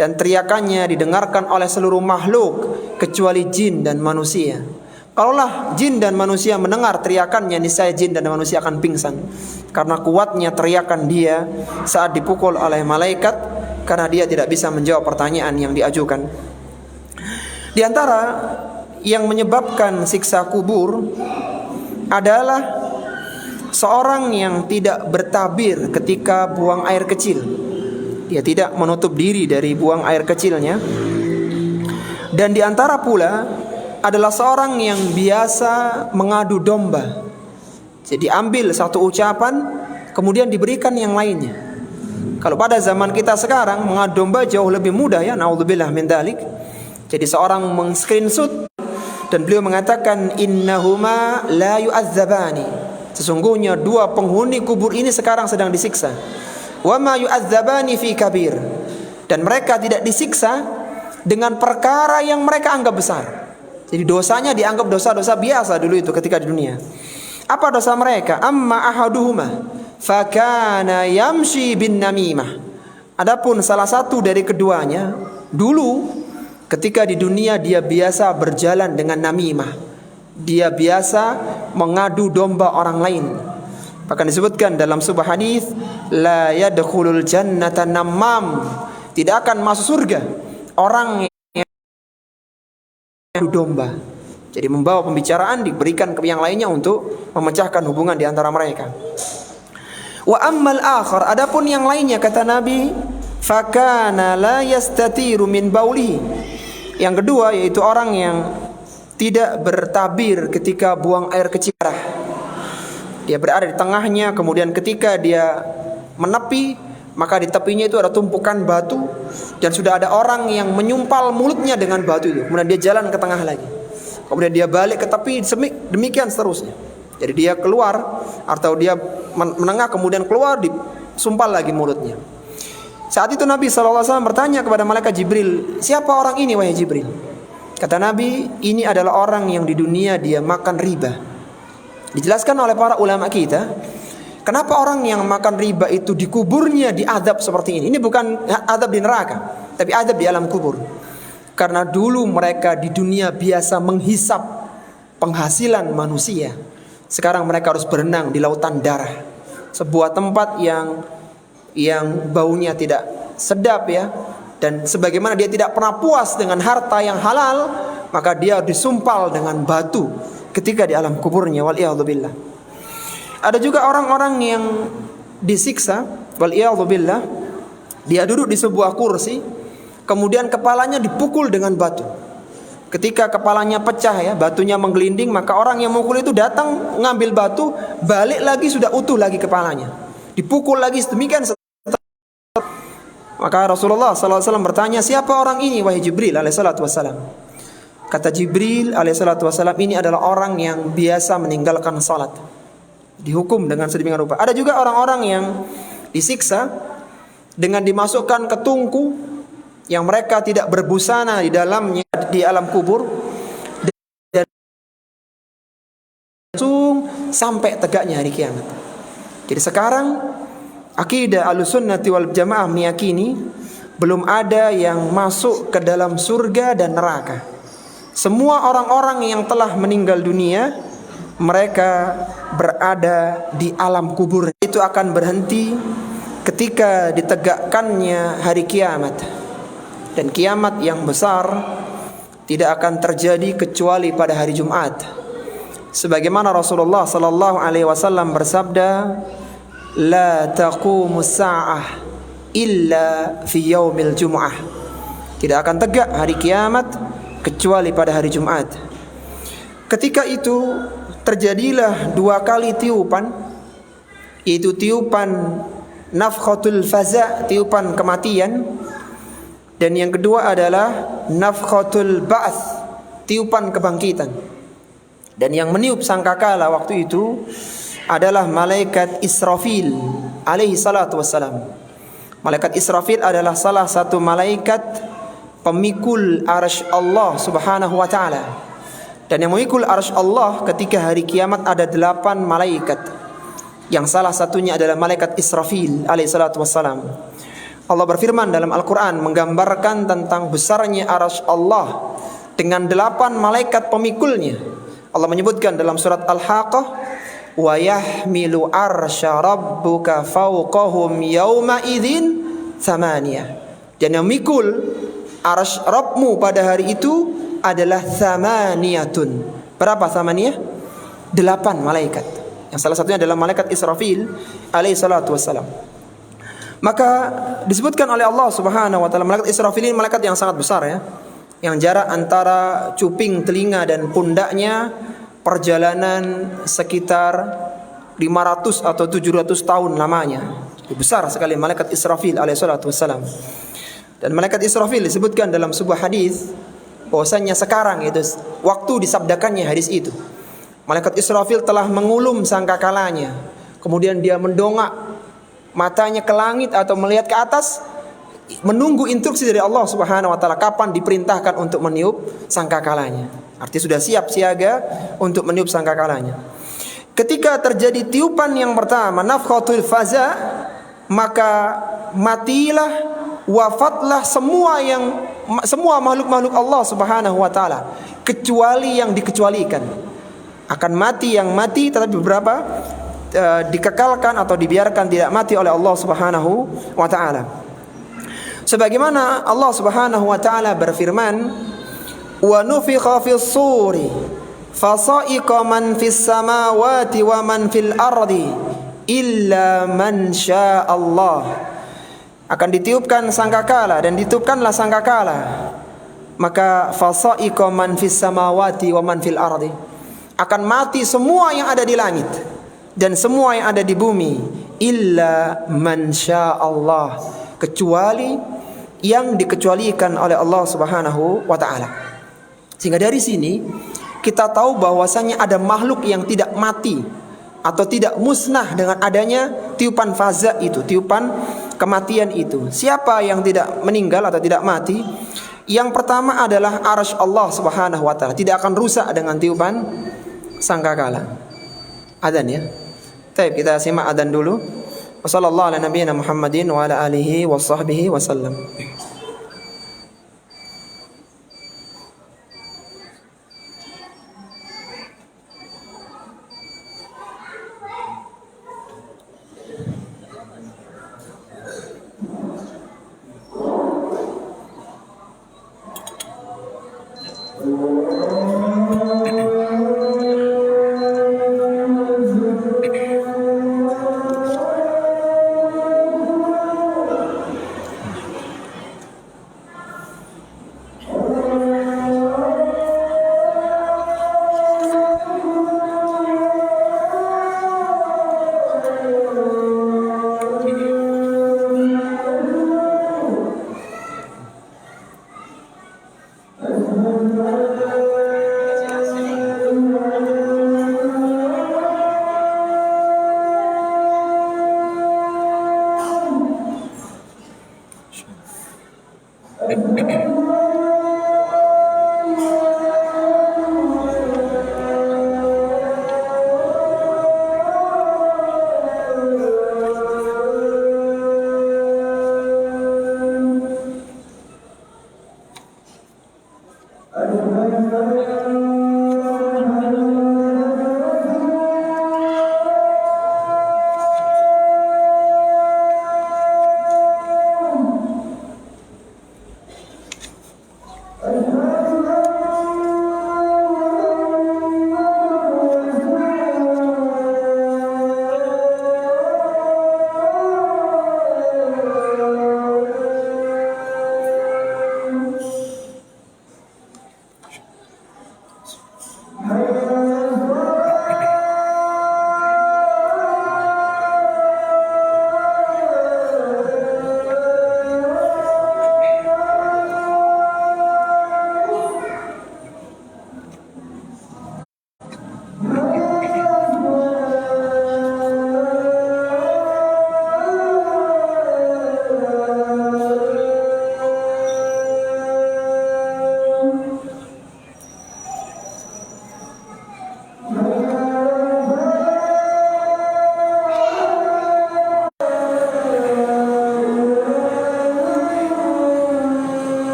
dan teriakannya didengarkan oleh seluruh makhluk kecuali jin dan manusia. Kalaulah jin dan manusia mendengar teriakannya, niscaya jin dan manusia akan pingsan karena kuatnya teriakan dia saat dipukul oleh malaikat, karena dia tidak bisa menjawab pertanyaan yang diajukan. Di antara yang menyebabkan siksa kubur adalah seorang yang tidak bertabir ketika buang air kecil. Dia tidak menutup diri dari buang air kecilnya. Dan di antara pula adalah seorang yang biasa mengadu domba. Jadi ambil satu ucapan kemudian diberikan yang lainnya. Kalau pada zaman kita sekarang mengadu domba jauh lebih mudah ya, naudzubillah min dzalik. Jadi seorang meng-screenshot dan beliau mengatakan innahuma la yu'adzabani, sesungguhnya dua penghuni kubur ini sekarang sedang disiksa. Wa ma yu'adzabani fi kabir, dan mereka tidak disiksa dengan perkara yang mereka anggap besar. Jadi dosanya dianggap dosa-dosa biasa dulu itu ketika di dunia. Apa dosa mereka? Amma ahaduhuma fakana yamshi bin namimah. Adapun salah satu dari keduanya, dulu ketika di dunia dia biasa berjalan dengan namimah. Dia biasa mengadu domba orang lain. Bahkan disebutkan dalam sebuah hadis, la yadkhulul jannata namam, tidak akan masuk surga orang domba. Jadi membawa pembicaraan diberikan ke yang lainnya untuk memecahkan hubungan di antara mereka. Wa ammal akhar, adapun yang lainnya kata Nabi, fakana la yastatiru min baulihi. Yang kedua yaitu orang yang tidak bertabir ketika buang air kecil. Dia berada di tengahnya, kemudian ketika dia menepi, maka di tepinya itu ada tumpukan batu dan sudah ada orang yang menyumpal mulutnya dengan batu itu. Kemudian dia jalan ke tengah lagi. Kemudian dia balik ke tepi, demikian seterusnya. Jadi dia keluar atau dia menengah kemudian keluar, disumpal lagi mulutnya. Saat itu Nabi SAW bertanya kepada malaikat Jibril, siapa orang ini wahai Jibril? Kata Nabi, ini adalah orang yang di dunia dia makan riba. Dijelaskan oleh para ulama kita, kenapa orang yang makan riba itu di kuburnya diadab seperti ini. Ini bukan adab di neraka, tapi adab di alam kubur. Karena dulu mereka di dunia biasa menghisap penghasilan manusia. Sekarang mereka harus berenang di lautan darah. Sebuah tempat yang baunya tidak sedap ya. Dan sebagaimana dia tidak pernah puas dengan harta yang halal, maka dia disumpal dengan batu ketika di alam kuburnya, wal'iyadzubillah. Ada juga orang-orang yang disiksa, wal'iyadzubillah. Dia duduk di sebuah kursi, kemudian kepalanya dipukul dengan batu. Ketika kepalanya pecah ya, batunya menggelinding, maka orang yang memukul itu datang ngambil batu, balik lagi sudah utuh lagi kepalanya. Dipukul lagi sedemikian. Maka Rasulullah SAW bertanya, siapa orang ini wahai Jibril alaihissalatu wassalam? Kata Jibril alaihissalatu wassalam, ini adalah orang yang biasa meninggalkan salat, dihukum dengan sedemikian rupa. Ada juga orang-orang yang disiksa dengan dimasukkan ke tungku yang mereka tidak berbusana di dalamnya di alam kubur, dan langsung sampai tegaknya hari kiamat. Jadi sekarang akidah Ahlussunnati wal Jamaah meyakini belum ada yang masuk ke dalam surga dan neraka. Semua orang-orang yang telah meninggal dunia, mereka berada di alam kubur. Itu akan berhenti ketika ditegakkannya hari kiamat. Dan kiamat yang besar tidak akan terjadi kecuali pada hari Jumat. Sebagaimana Rasulullah sallallahu alaihi wasallam bersabda, "La taqumus sa'ah illa fi yaumil jum'ah." Tidak akan tegak hari kiamat kecuali pada hari Jumat. Ketika itu terjadilah dua kali tiupan, yaitu tiupan nafkhatul faza, tiupan kematian, dan yang kedua adalah nafkhatul ba'ts, tiupan kebangkitan. Dan yang meniup sangkakala waktu itu adalah malaikat Israfil alaihi salatu wassalam. Malaikat Israfil adalah salah satu malaikat pemikul arsy Allah subhanahu wa ta'ala. Dan yang memikul arsy Allah ketika hari kiamat ada 8 malaikat, yang salah satunya adalah malaikat Israfil alaihi salatu wassalam. Allah berfirman dalam Al-Quran menggambarkan tentang besarnya arsy Allah dengan 8 malaikat pemikulnya. Allah menyebutkan dalam surat Al-Haqqah, wa yahmilu arsya rabbuka fawqahum yawma idzin thamaniyah. Dan yang memikul arsy Rabbmu pada hari itu adalah thamaniyatun. Berapa thamaniyah? 8 malaikat. Yang salah satunya adalah malaikat Israfil alaihi salatu wassalam. Maka disebutkan oleh Allah subhanahu wa ta'ala, malaikat Israfil ini malaikat yang sangat besar ya, yang jarak antara cuping telinga dan pundaknya perjalanan sekitar 500 atau 700 tahun lamanya. Besar sekali malaikat Israfil alaihi salatu wassalam. Dan malaikat Israfil disebutkan dalam sebuah hadis bahwasanya sekarang itu waktu disabdakannya hadis itu, malaikat Israfil telah mengulum sangkakalanya, kemudian dia mendongak matanya ke langit atau melihat ke atas, menunggu instruksi dari Allah subhanahu wa ta'ala kapan diperintahkan untuk meniup sangkakalanya. Artinya sudah siap siaga untuk meniup sangkakalanya. Ketika terjadi tiupan yang pertama, nafkhatul faza, maka matilah, wafatlah semua makhluk-makhluk Allah subhanahu wa ta'ala, kecuali yang dikecualikan. Akan mati yang mati, tetapi beberapa dikekalkan atau dibiarkan tidak mati oleh Allah subhanahu wa ta'ala. Sebagaimana Allah subhanahu wa ta'ala berfirman, wa nufikha fis suri fasa'iqa man fis samawati wa man fil ardi illa man syaa Allah. Akan ditiupkan sangkakala, dan ditiupkanlah sangkakala, maka fasa'iqa man fis samawati wa man fil ardi, akan mati semua yang ada di langit dan semua yang ada di bumi, illa man syaa Allah, kecuali yang dikecualikan oleh Allah subhanahu wa ta'ala. Sehingga dari sini kita tahu bahwasanya ada makhluk yang tidak mati atau tidak musnah dengan adanya tiupan faza itu, tiupan kematian itu. Siapa yang tidak meninggal atau tidak mati? Yang pertama adalah arsy Allah subhanahu wa ta'ala, tidak akan rusak dengan tiupan sangkakala. Adzan ya. Baik, kita simak adzan dulu. Wassallallahu ala nabiyyina Muhammadin wa ala alihi wa sahbihi wasallam.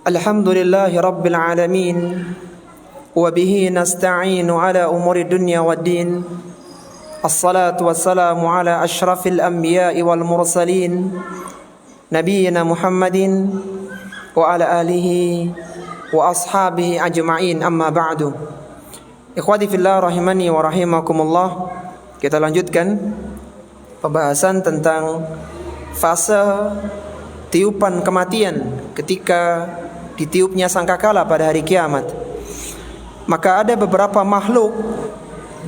Alhamdulillahi Rabbil Alamin, wa bihi nasta'inu ala umuri dunya wad din. Assalatu wassalamu ala ashrafil anbiya'i wal mursalin, nabiyyina Muhammadin wa ala alihi wa ashabihi ajma'in, amma ba'du. Ikhwati fillah rahimani wa rahimakumullah. Kita lanjutkan pembahasan tentang fase tiupan kematian ketika ditiupnya sangkakala pada hari kiamat. Maka ada beberapa makhluk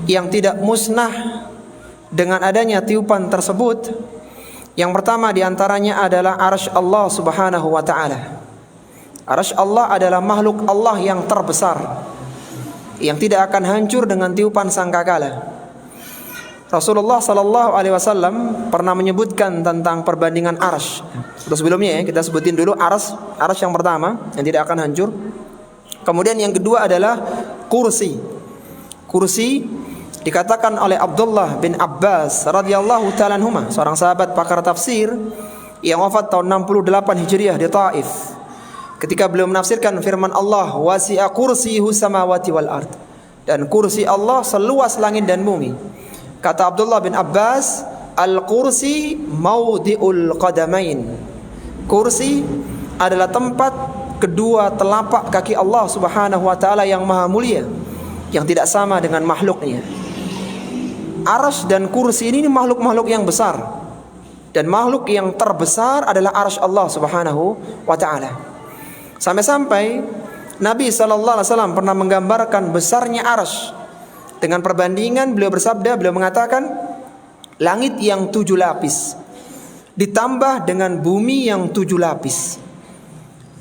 yang tidak musnah dengan adanya tiupan tersebut. Yang pertama diantaranya adalah arsy Allah subhanahu wa ta'ala. Arsy Allah adalah makhluk Allah yang terbesar, yang tidak akan hancur dengan tiupan sangkakala. Rasulullah sallallahu alaihi wasallam pernah menyebutkan tentang perbandingan arsy. Sebelumnya ya, kita sebutin dulu arsy yang pertama yang tidak akan hancur. Kemudian yang kedua adalah kursi. Kursi dikatakan oleh Abdullah bin Abbas radhiyallahu ta'ala anhuma, seorang sahabat pakar tafsir yang wafat tahun 68 Hijriah di Taif. Ketika beliau menafsirkan firman Allah, wasi'a kursiyuhu samawati wal ard, dan kursi Allah seluas langit dan bumi. Kata Abdullah bin Abbas, al-kursi maudi'ul qadamain. Kursi adalah tempat kedua telapak kaki Allah subhanahu wa ta'ala yang maha mulia, yang tidak sama dengan makhluknya. Arsy dan kursi ini makhluk-makhluk yang besar, dan makhluk yang terbesar adalah arsy Allah subhanahu wa ta'ala. Sampai-sampai Nabi SAW pernah menggambarkan besarnya arsy dengan perbandingan. Beliau bersabda, beliau mengatakan, langit yang 7 lapis ditambah dengan bumi yang 7 lapis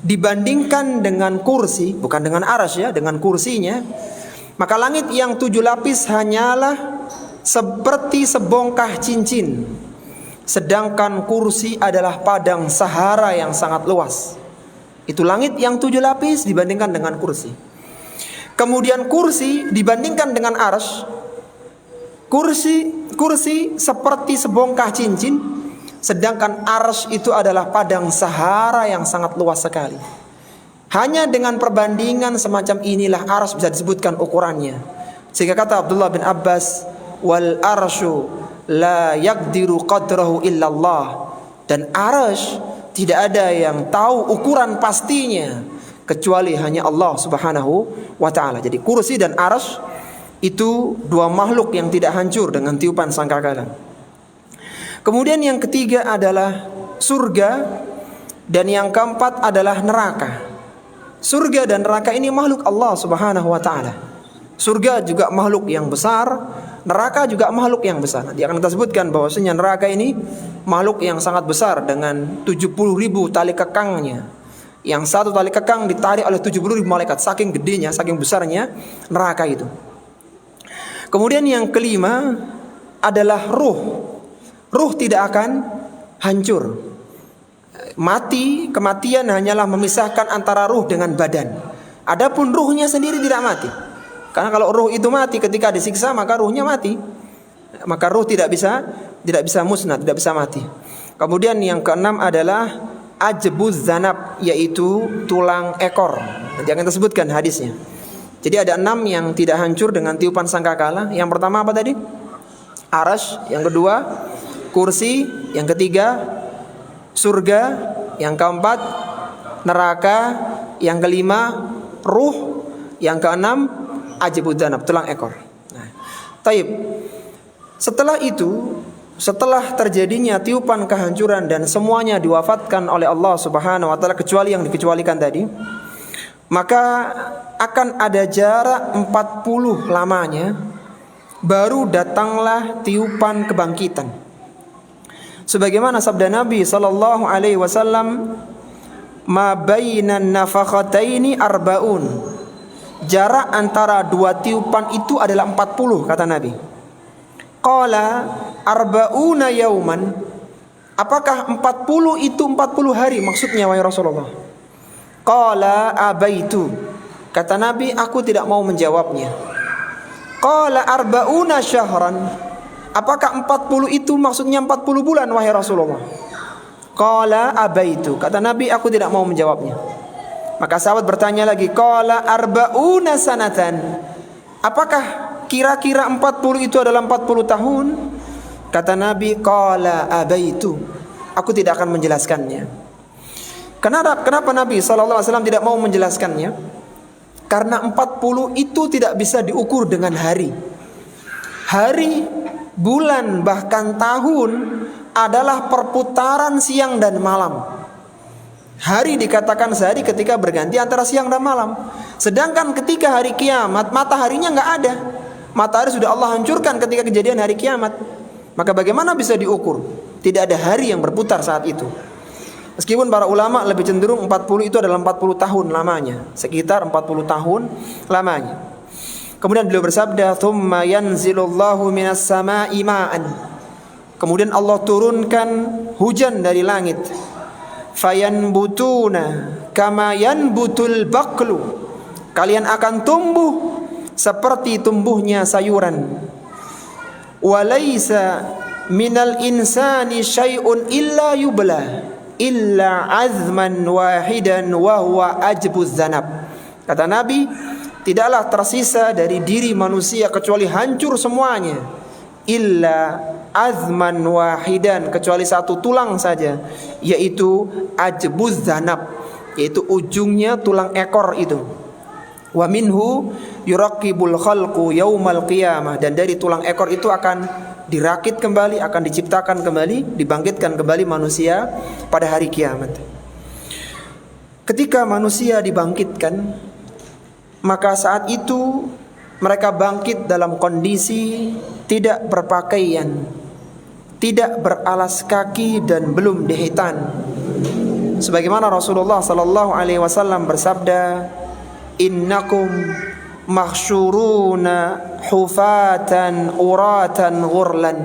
dibandingkan dengan kursi, bukan dengan arsy ya, dengan kursinya, maka langit yang 7 lapis hanyalah seperti sebongkah cincin, sedangkan kursi adalah padang sahara yang sangat luas. Itu langit yang 7 lapis dibandingkan dengan kursi. Kemudian kursi dibandingkan dengan arsy, kursi seperti sebongkah cincin, sedangkan arsy itu adalah padang sahara yang sangat luas sekali. Hanya dengan perbandingan semacam inilah arsy bisa disebutkan ukurannya. Sehingga kata Abdullah bin Abbas, wal arsyu la yaqdiru qadrahu illallah, dan arsy tidak ada yang tahu ukuran pastinya kecuali hanya Allah subhanahu wa ta'ala. Jadi kursi dan arsy itu dua makhluk yang tidak hancur dengan tiupan sangkakala. Kemudian yang ketiga adalah surga, dan yang keempat adalah neraka. Surga dan neraka ini makhluk Allah subhanahu wa ta'ala. Surga juga makhluk yang besar, neraka juga makhluk yang besar. Nanti akan kita sebutkan bahwasanya neraka ini makhluk yang sangat besar dengan 70.000 tali kekangnya. Yang satu tali kekang ditarik oleh 70.000 malaikat. Saking gedenya, saking besarnya neraka itu. Kemudian yang kelima adalah ruh. Ruh tidak akan hancur. Kematian hanyalah memisahkan antara ruh dengan badan. Adapun ruhnya sendiri tidak mati. Karena kalau ruh itu mati ketika disiksa, maka ruhnya mati. Maka ruh tidak bisa musnah, tidak bisa mati. Kemudian yang keenam adalah ajbuz zanab, yaitu tulang ekor. Nanti akan kita sebutkan hadisnya. Jadi ada 6 yang tidak hancur dengan tiupan sangkakala. Yang pertama apa tadi? Arsy. Yang kedua kursi. Yang ketiga surga. Yang keempat neraka. Yang kelima ruh. Yang keenam ajbuz zanab, tulang ekor. Nah, taib. Setelah itu, setelah terjadinya tiupan kehancuran dan semuanya diwafatkan oleh Allah subhanahu wa ta'ala kecuali yang dikecualikan tadi, maka akan ada jarak 40 lamanya, baru datanglah tiupan kebangkitan. Sebagaimana sabda Nabi sallallahu alaihi wasallam, ma bainan nafakhataini arbaun. Jarak antara dua tiupan itu adalah 40, kata Nabi. Qala arbauna yauman. Apakah 40 itu 40 hari maksudnya wahai Rasulullah? Qala abaitu. Kata Nabi, aku tidak mau menjawabnya. Qala arbauna syahran. Apakah 40 itu maksudnya 40 bulan wahai Rasulullah? Qala abaitu. Kata Nabi, aku tidak mau menjawabnya. Maka sahabat bertanya lagi, qala arbauna sanatan. Apakah kira-kira 40 itu adalah 40 tahun? Kata Nabi, qala abaitu. Aku tidak akan menjelaskannya. Kenapa Nabi SAW tidak mau menjelaskannya? Karena 40 itu tidak bisa diukur dengan hari. Hari, bulan, bahkan tahun adalah perputaran siang dan malam. Hari dikatakan sehari ketika berganti antara siang dan malam. Sedangkan ketika hari kiamat, mataharinya nggak ada. Matahari sudah Allah hancurkan ketika kejadian hari kiamat. Maka bagaimana bisa diukur? Tidak ada hari yang berputar saat itu. Meskipun para ulama lebih cenderung 40 itu adalah 40 tahun lamanya, sekitar 40 tahun lamanya. Kemudian beliau bersabda, "Tsumma yanzilullahu minas sama'i ma'an." Kemudian Allah turunkan hujan dari langit. Fayanbutuna kama yanbutul baqlu. Kalian akan tumbuh seperti tumbuhnya sayuran. Walaysa minal insani syai'un illa yubla illa azman wahidan wa huwa ajbuz zanab. Kata Nabi, tidaklah tersisa dari diri manusia kecuali hancur semuanya, illa azman wahidan, kecuali satu tulang saja, yaitu ajbuz zanab, yaitu ujungnya tulang ekor itu. Wa minhu yuraqibul khalqu yaumal qiyamah, dan dari tulang ekor itu akan dirakit kembali, akan diciptakan kembali, dibangkitkan kembali manusia pada hari kiamat. Ketika manusia dibangkitkan, maka saat itu mereka bangkit dalam kondisi tidak berpakaian, tidak beralas kaki, dan belum dihitan. Sebagaimana Rasulullah sallallahu alaihi wasallam bersabda, "Innakum mahsyuruna hufatan uratan ghurlan."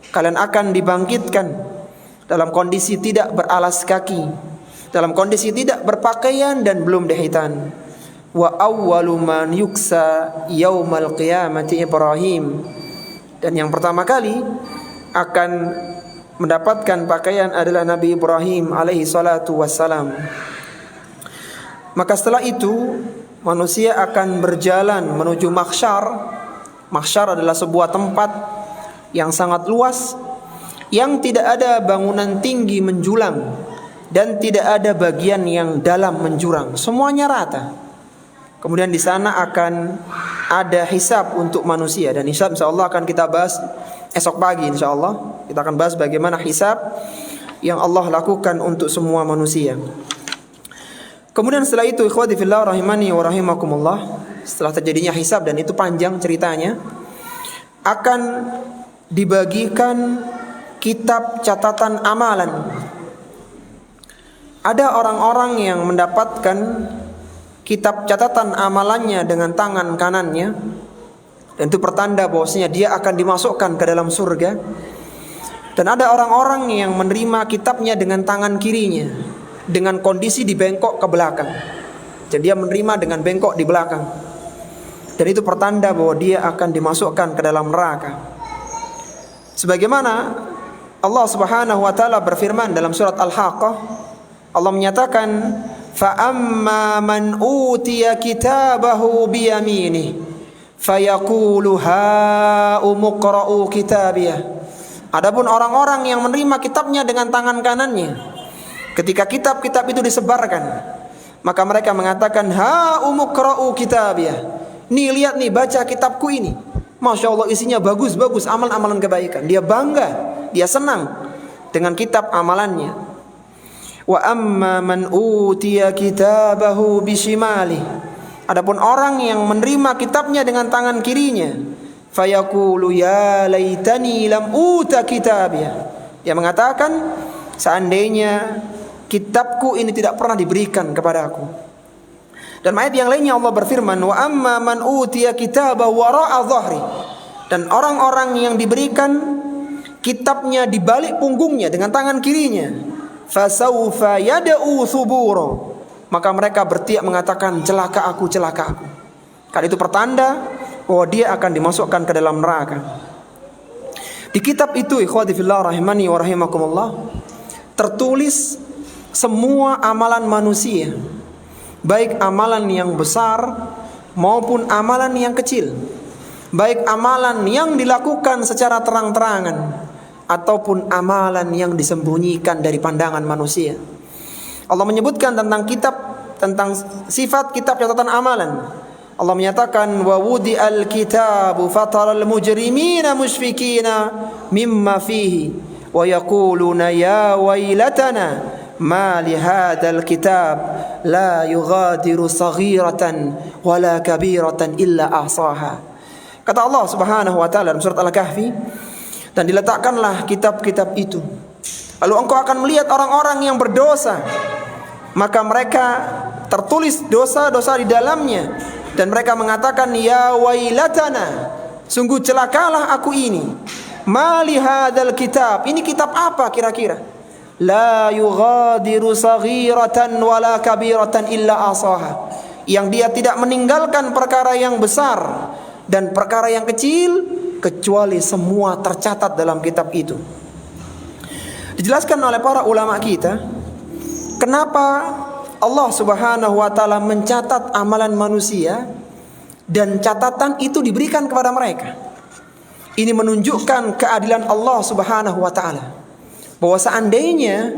Kalian akan dibangkitkan dalam kondisi tidak beralas kaki, dalam kondisi tidak berpakaian dan belum dihitan. Wa awwalu man yuksa yaumal qiyamati Ibrahim. Dan yang pertama kali akan mendapatkan pakaian adalah Nabi Ibrahim alaihi salatu wassalam. Maka setelah itu manusia akan berjalan menuju mahsyar. Mahsyar adalah sebuah tempat yang sangat luas, yang tidak ada bangunan tinggi menjulang dan tidak ada bagian yang dalam menjurang. Semuanya rata. Kemudian di sana akan ada hisab untuk manusia, dan hisab insyaallah akan kita bahas esok pagi insyaallah. Kita akan bahas bagaimana hisab yang Allah lakukan untuk semua manusia. Kemudian setelah itu, ikhwati fillah rahimani wa rahimakumullah, setelah terjadinya hisab, dan itu panjang ceritanya, akan dibagikan kitab catatan amalan. Ada orang-orang yang mendapatkan kitab catatan amalannya dengan tangan kanannya, dan itu pertanda bahwasanya dia akan dimasukkan ke dalam surga. Dan ada orang-orang yang menerima kitabnya dengan tangan kirinya, dengan kondisi dibengkok ke belakang. Jadi dia menerima dengan bengkok di belakang, dan itu pertanda bahwa dia akan dimasukkan ke dalam neraka. Sebagaimana Allah Subhanahu wa taala berfirman dalam surat Al-Haqqah, Allah menyatakan, fa amma man utiya kitabahu bi yaminih fayaqulu ha umqra'u kitabiyah. Adapun orang-orang yang menerima kitabnya dengan tangan kanannya, ketika kitab-kitab itu disebarkan, maka mereka mengatakan, ha umqra'u kitabiyah. Nih lihat nih, baca kitabku ini. Masya Allah, isinya bagus-bagus amalan-amalan kebaikan. Dia bangga, dia senang dengan kitab amalannya. Wa amma man utiya kitabahu bishimali. Adapun orang yang menerima kitabnya dengan tangan kirinya, fayaqulu ya laitani lam uta kitabiyah. Dia mengatakan, seandainya kitabku ini tidak pernah diberikan kepadaku. Dan ayat yang lainnya Allah berfirman, wa amma man utiya kitabahu wara'a dhahri. Dan orang-orang yang diberikan kitabnya di balik punggungnya dengan tangan kirinya, fasaufa yad'u thubura. Maka mereka berteriak mengatakan, celaka aku, celaka aku. Karena itu pertanda bahwa dia akan dimasukkan ke dalam neraka. Di kitab itu, ikhwati fillah rahimani wa rahimakumullah, tertulis semua amalan manusia, baik amalan yang besar maupun amalan yang kecil, baik amalan yang dilakukan secara terang-terangan ataupun amalan yang disembunyikan dari pandangan manusia. Allah menyebutkan tentang kitab, tentang sifat kitab catatan amalan. Allah menyatakan, wa wudi'al kitabu fataral mujrimina mushfikina mimma fihi wa yaquluna ya wailatana ma li hadzal kitab la yughadiru saghiratan wala kabiratan illa ahsaha. Kata Allah Subhanahu wa taala dalam surat Al-Kahfi, dan diletakkanlah kitab-kitab itu, lalu engkau akan melihat orang-orang yang berdosa, maka mereka tertulis dosa-dosa di dalamnya, dan mereka mengatakan ya wailatana, sungguh celakalah aku ini, mali hadzal kitab, ini kitab apa kira-kira, la yughadiru saghiratan wala kabiratan illa asaha, yang dia tidak meninggalkan perkara yang besar dan perkara yang kecil kecuali semua tercatat dalam kitab itu. Dijelaskan oleh para ulama kita, kenapa Allah Subhanahu wa taala mencatat amalan manusia dan catatan itu diberikan kepada mereka. Ini menunjukkan keadilan Allah Subhanahu wa taala, bahwa seandainya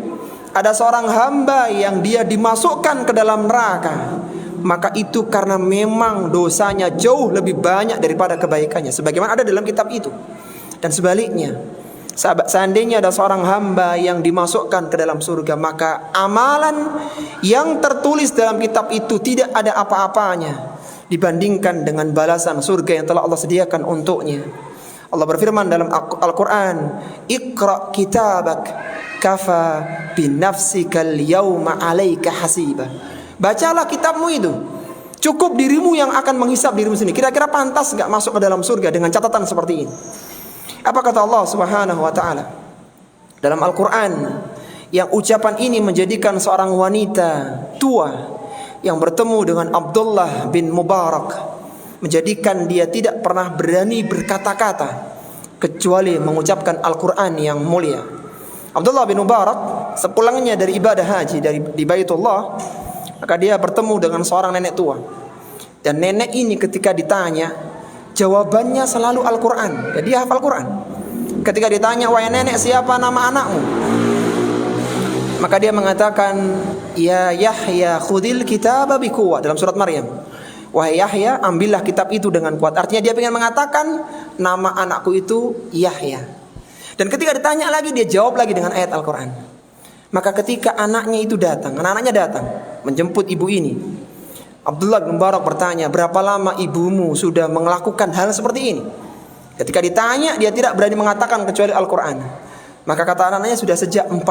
ada seorang hamba yang dia dimasukkan ke dalam neraka, maka itu karena memang dosanya jauh lebih banyak daripada kebaikannya, sebagaimana ada dalam kitab itu. Dan sebaliknya, seandainya ada seorang hamba yang dimasukkan ke dalam surga, maka amalan yang tertulis dalam kitab itu tidak ada apa-apanya dibandingkan dengan balasan surga yang telah Allah sediakan untuknya. Allah berfirman dalam Al-Quran, Iqra kitabak kafa binafsikal yawma alaika hasiba. Bacalah kitabmu itu, cukup dirimu yang akan menghisap dirimu sendiri. Kira-kira pantas gak masuk ke dalam surga dengan catatan seperti ini? Apa kata Allah Subhanahu wa ta'ala dalam Al-Quran, yang ucapan ini menjadikan seorang wanita tua yang bertemu dengan Abdullah bin Mubarak, menjadikan dia tidak pernah berani berkata-kata kecuali mengucapkan Al-Quran yang mulia. Abdullah bin Mubarak sepulangnya dari ibadah haji di Baitullah, maka dia bertemu dengan seorang nenek tua. Dan nenek ini ketika ditanya, jawabannya selalu Al-Quran. Jadi dia hafal Quran. Ketika ditanya, wahai nenek, siapa nama anakmu? Maka dia mengatakan, ya Yahya khudil kitaba biquwwah, dalam surat Maryam. Wahai Yahya, ambillah kitab itu dengan kuat. Artinya dia ingin mengatakan nama anakku itu Yahya. Dan ketika ditanya lagi, dia jawab lagi dengan ayat Al-Quran. Maka ketika anaknya itu datang, anak-anaknya datang menjemput ibu ini, Abdullah bin Mubarak bertanya, berapa lama ibumu sudah melakukan hal seperti ini? Ketika ditanya, dia tidak berani mengatakan kecuali Al-Quran. Maka kata anak-anaknya, sudah sejak 40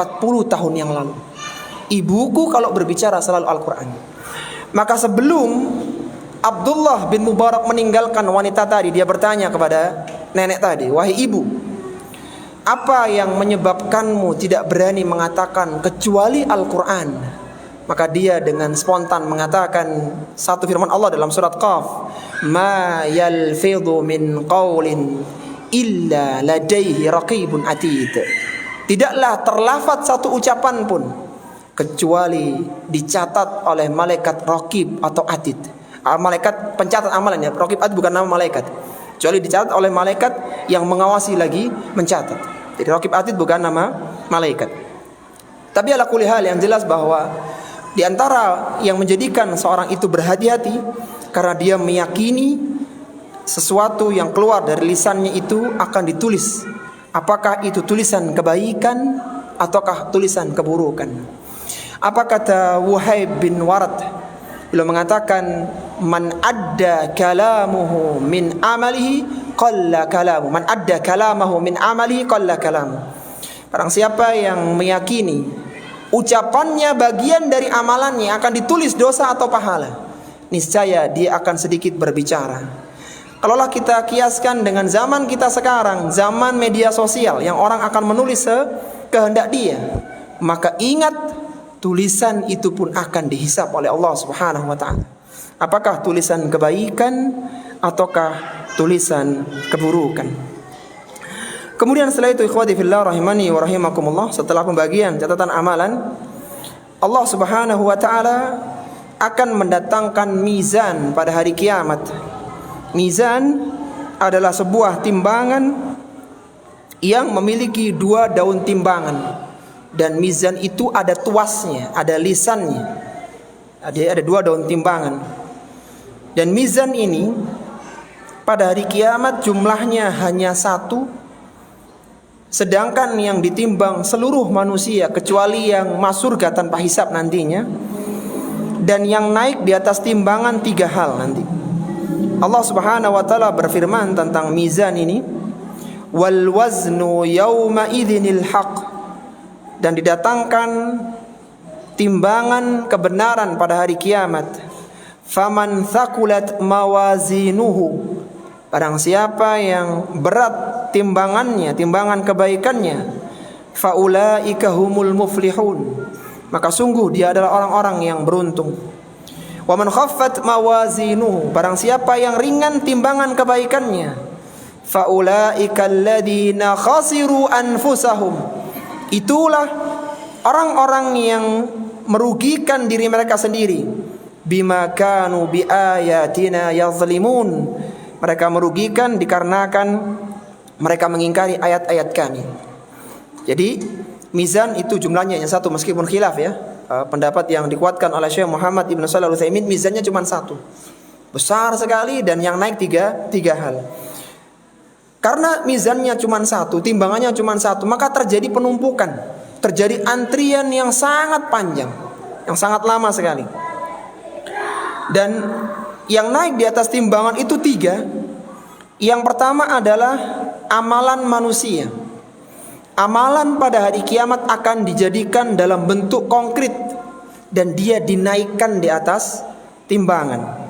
tahun yang lalu. Ibuku kalau berbicara selalu Al-Quran. Maka sebelum Abdullah bin Mubarak meninggalkan wanita tadi, dia bertanya kepada nenek tadi, wahai ibu, apa yang menyebabkanmu tidak berani mengatakan kecuali Al-Quran? Maka dia dengan spontan mengatakan satu firman Allah dalam surat Qaf, ma yalfidhu min qawlin illa ladaihi raqibun atid. Tidaklah terlafaz satu ucapan pun kecuali dicatat oleh malaikat raqib atau atid. Malaikat pencatat amalan, ya. Raqib atid bukan nama malaikat, kecuali dicatat oleh malaikat yang mengawasi lagi mencatat. Jadi Raqib Atid bukan nama malaikat. Tapi ala kulli hal, yang jelas bahwa di antara yang menjadikan seorang itu berhati-hati, karena dia meyakini sesuatu yang keluar dari lisannya itu akan ditulis, apakah itu tulisan kebaikan ataukah tulisan keburukan. Apa kata Wuhaib bin Warad? Beliau mengatakan, man adda kalamuhu min amalihi qalla kalamu. Man adda kalamahu min amalihi qalla kalamu. Barang siapa yang meyakini ucapannya bagian dari amalannya akan ditulis dosa atau pahala, niscaya dia akan sedikit berbicara. Kalaulah kita kiaskan dengan zaman kita sekarang, zaman media sosial yang orang akan menulis sekehendak dia, maka ingat tulisan itu pun akan dihisab oleh Allah Subhanahu wa taala. Apakah tulisan kebaikan ataukah tulisan keburukan? Kemudian setelah itu ikhwati fillah rahimani wa rahimakumullah, setelah pembagian catatan amalan, Allah Subhanahu wa taala akan mendatangkan mizan pada hari kiamat. Mizan adalah sebuah timbangan yang memiliki 2 daun timbangan, dan mizan itu ada tuasnya, ada lisannya. Ada 2 daun timbangan. Dan mizan ini pada hari kiamat jumlahnya hanya 1, sedangkan yang ditimbang seluruh manusia kecuali yang masuk surga tanpa hisab nantinya. Dan yang naik di atas timbangan 3 hal nanti. Allah Subhanahu wa taala berfirman tentang mizan ini, wal waznu yauma idzinil haq, dan didatangkan timbangan kebenaran pada hari kiamat. Faman thaqulat mawazinuhu, barang siapa yang berat timbangannya, timbangan kebaikannya, faulaika humul muflihun, maka sungguh dia adalah orang-orang yang beruntung. Wa man khaffat mawazinuhu, barang siapa yang ringan timbangan kebaikannya, faulaika alladziina khasiru anfusahum, itulah orang-orang yang merugikan diri mereka sendiri. Bima kanu biayatina yazlimun, mereka merugikan dikarenakan mereka mengingkari ayat-ayat kami. Jadi mizan itu jumlahnya yang 1 meskipun khilaf ya. Pendapat yang dikuatkan oleh Syekh Muhammad Ibn Shalih Al-Utsaimin, mizannya cuma 1, besar sekali, dan yang naik tiga hal. Karena mizannya cuma 1, timbangannya cuma 1, maka terjadi penumpukan, terjadi antrian yang sangat panjang, yang sangat lama sekali. Dan yang naik di atas timbangan itu 3. Yang pertama adalah amalan manusia. Amalan pada hari kiamat akan dijadikan dalam bentuk konkret dan dia dinaikkan di atas timbangan.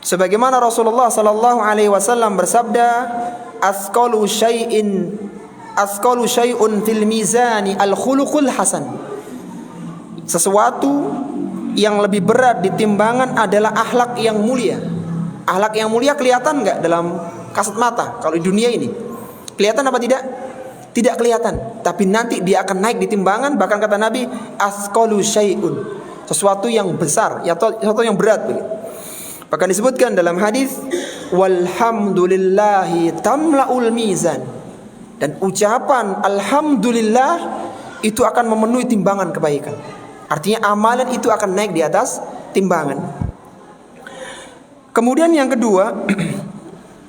Sebagaimana Rasulullah sallallahu alaihi wasallam bersabda, asqalu syai'un fil mizani al-khuluqul hasan. Sesuatu yang lebih berat di timbangan adalah akhlak yang mulia. Akhlak yang mulia kelihatan enggak dalam kasat mata kalau di dunia ini? Kelihatan apa tidak? Tidak kelihatan, tapi nanti dia akan naik di timbangan. Bahkan kata Nabi, asqalu syai'un, sesuatu yang besar, sesuatu yang berat. Bahkan disebutkan dalam hadis, walhamdulillahi tamla'ul mizan, dan ucapan alhamdulillah itu akan memenuhi timbangan kebaikan. Artinya amalan itu akan naik di atas timbangan. Kemudian yang kedua,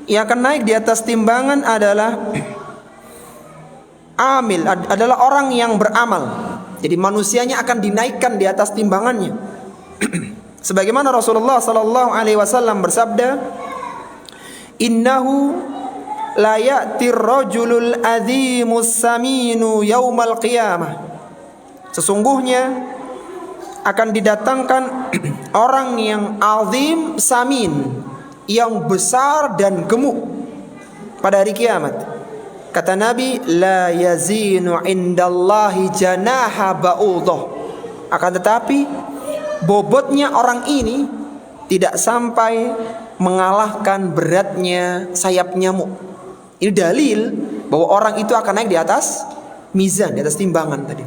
yang akan naik di atas timbangan adalah amil, adalah orang yang beramal. Jadi manusianya akan dinaikkan di atas timbangannya. Sebagaimana Rasulullah sallallahu alaihi wasallam bersabda, innahu la ya'tir rajulul azimus saminu yaumal qiyamah, sesungguhnya akan didatangkan orang yang azim samin, yang besar dan gemuk pada hari kiamat. Kata Nabi, la yazinu indallahi janaha ba'udah, akan tetapi bobotnya orang ini tidak sampai mengalahkan beratnya sayap nyamuk. Ini dalil bahwa orang itu akan naik di atas mizan, di atas timbangan tadi.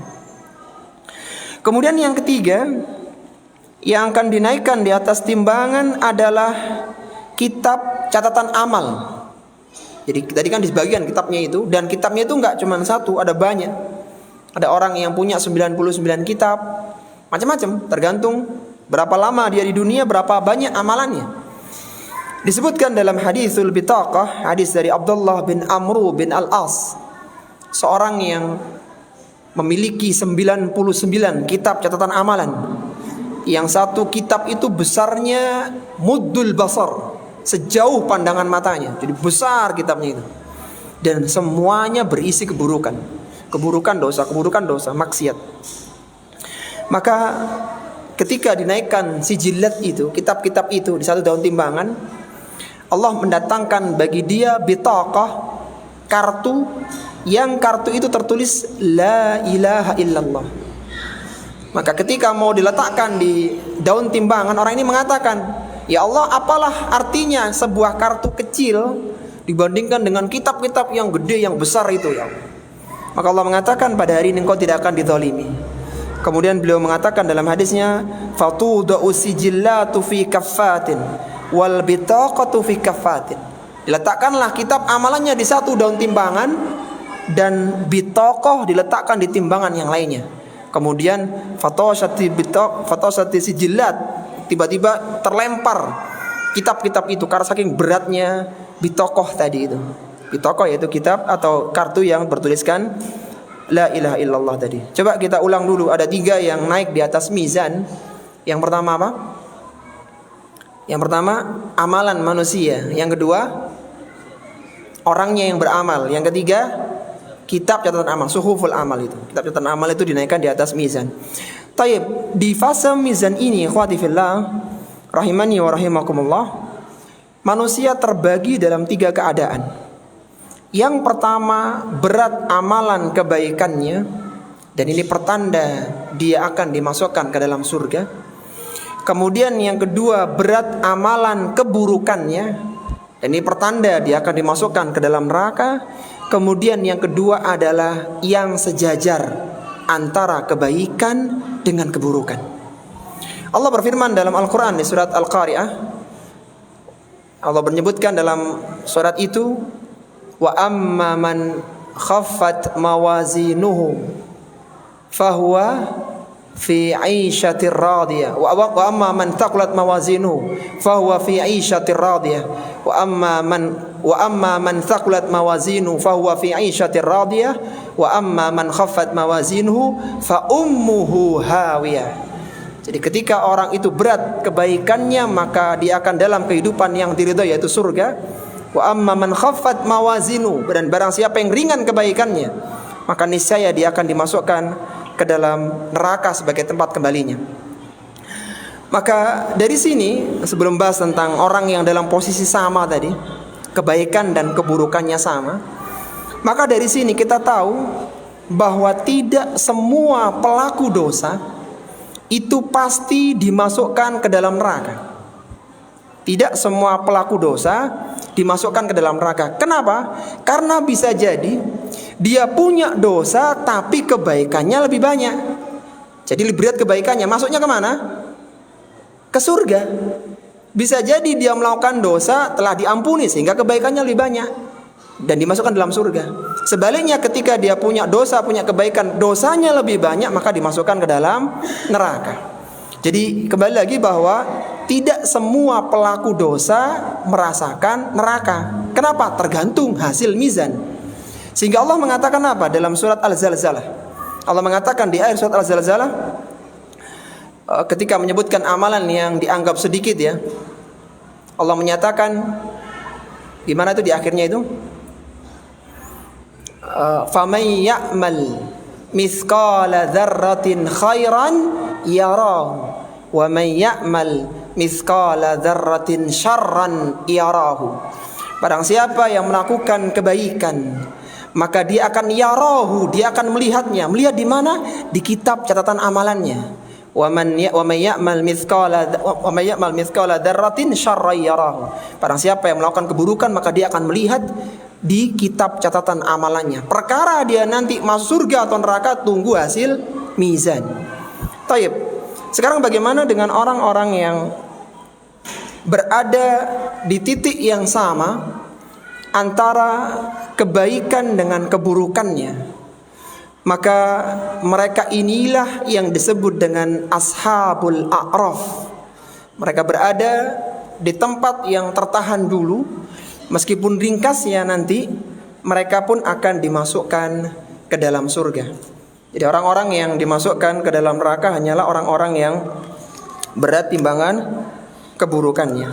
Kemudian yang ketiga, yang akan dinaikkan di atas timbangan adalah kitab catatan amal. Jadi tadi kan di sebagian kitabnya itu, dan kitabnya itu enggak cuma 1, ada banyak. Ada orang yang punya 99 kitab, macam-macam, tergantung berapa lama dia di dunia, berapa banyak amalannya. Disebutkan dalam hadisul bitaqah, hadis dari Abdullah bin Amru bin Al-As, seorang yang memiliki 99 kitab catatan amalan. Yang 1 kitab itu besarnya muddul basar, sejauh pandangan matanya. Jadi besar kitabnya itu. Dan semuanya berisi keburukan. Keburukan dosa, maksiat. Maka ketika dinaikkan sijillat itu, kitab-kitab itu di satu daun timbangan, Allah mendatangkan bagi dia bitaqah, kartu, yang kartu itu tertulis la ilaha illallah. Maka ketika mau diletakkan di daun timbangan, orang ini mengatakan, ya Allah, apalah artinya sebuah kartu kecil dibandingkan dengan kitab-kitab yang gede, yang besar itu, ya Allah. Maka Allah mengatakan, pada hari ini engkau tidak akan dizalimi. Kemudian beliau mengatakan dalam hadisnya, fatudau sijillatu fi kaffatin wal bitaqatu fi kaffatin. Diletakkanlah kitab amalannya di satu daun timbangan, dan bitaqah diletakkan di timbangan yang lainnya. Kemudian fatosati sijillat, tiba-tiba terlempar kitab-kitab itu karena saking beratnya bitaqah tadi itu. Bitaqah yaitu kitab atau kartu yang bertuliskan la ilaha illallah tadi. Coba kita ulang dulu, ada 3 yang naik di atas mizan. Yang pertama apa? Yang pertama amalan manusia. Yang kedua orangnya yang beramal. Yang ketiga kitab catatan amal, suhuful amal itu. Kitab catatan amal itu dinaikkan di atas mizan. Taib, di fase mizan ini, ikhwati fillah, rahimani wa rahimakumullah, manusia terbagi dalam 3 keadaan. Yang pertama, berat amalan kebaikannya, dan ini pertanda dia akan dimasukkan ke dalam surga. Kemudian yang kedua, berat amalan keburukannya, dan ini pertanda dia akan dimasukkan ke dalam neraka. Kemudian yang kedua adalah yang sejajar antara kebaikan dengan keburukan. Allah berfirman dalam Al-Quran di surat Al-Qari'ah. Allah menyebutkan dalam surat itu, wa amma man khaffat mawazinuhu fahuwa fi 'aisyatir radiyah wa amma man thaqulat mawazinuhu fahuwa fi 'aisyatir radiyah wa amma man thaqulat mawazinuhu fahuwa fi 'aisyatir radiyah wa amma man khaffat mawazinuhu fa ummuhu hawiyah. Jadi ketika orang itu berat kebaikannya, maka dia akan dalam kehidupan yang diridhai, yaitu surga. Wa amma man khaffat mawazinu, dan barang siapa yang ringan kebaikannya, maka niscaya dia akan dimasukkan ke dalam neraka sebagai tempat kembalinya. Maka dari sini, sebelum bahas tentang orang yang dalam posisi sama tadi, kebaikan dan keburukannya sama, maka dari sini kita tahu bahwa tidak semua pelaku dosa itu pasti dimasukkan ke dalam neraka. Tidak semua pelaku dosa dimasukkan ke dalam neraka. Kenapa? Karena bisa jadi dia punya dosa tapi kebaikannya lebih banyak. Jadi lebih berat kebaikannya, masuknya kemana? Ke surga. Bisa jadi dia melakukan dosa telah diampuni sehingga kebaikannya lebih banyak dan dimasukkan dalam surga. Sebaliknya ketika dia punya dosa, punya kebaikan, dosanya lebih banyak, maka dimasukkan ke dalam neraka. Jadi kembali lagi bahwa tidak semua pelaku dosa merasakan neraka. Kenapa? Tergantung hasil mizan. Sehingga Allah mengatakan apa dalam surat Al-Zalzalah? Allah mengatakan di akhir surat Al-Zalzalah, ketika menyebutkan amalan yang dianggap sedikit, ya, Allah menyatakan, gimana itu di akhirnya itu? Faman ya'mal mithqala dzarratin khairan yarahu wa man ya'mal mithqala dzarratin syarran yarahu. Barang siapa yang melakukan kebaikan, maka dia akan yarahu, dia akan melihatnya. Melihat di mana? Di kitab catatan amalannya. Wa man ya'mal mithqala dzarratin syarran yarahu. Barang siapa yang melakukan keburukan, maka dia akan melihat di kitab catatan amalannya. Perkara dia nanti masuk surga atau neraka, tunggu hasil mizan. Taib. Sekarang bagaimana dengan orang-orang yang berada di titik yang sama antara kebaikan dengan keburukannya? Maka mereka inilah yang disebut dengan ashabul a'raf. Mereka berada di tempat yang tertahan dulu, meskipun ringkasnya nanti mereka pun akan dimasukkan ke dalam surga. Jadi orang-orang yang dimasukkan ke dalam neraka hanyalah orang-orang yang berat timbangan keburukannya.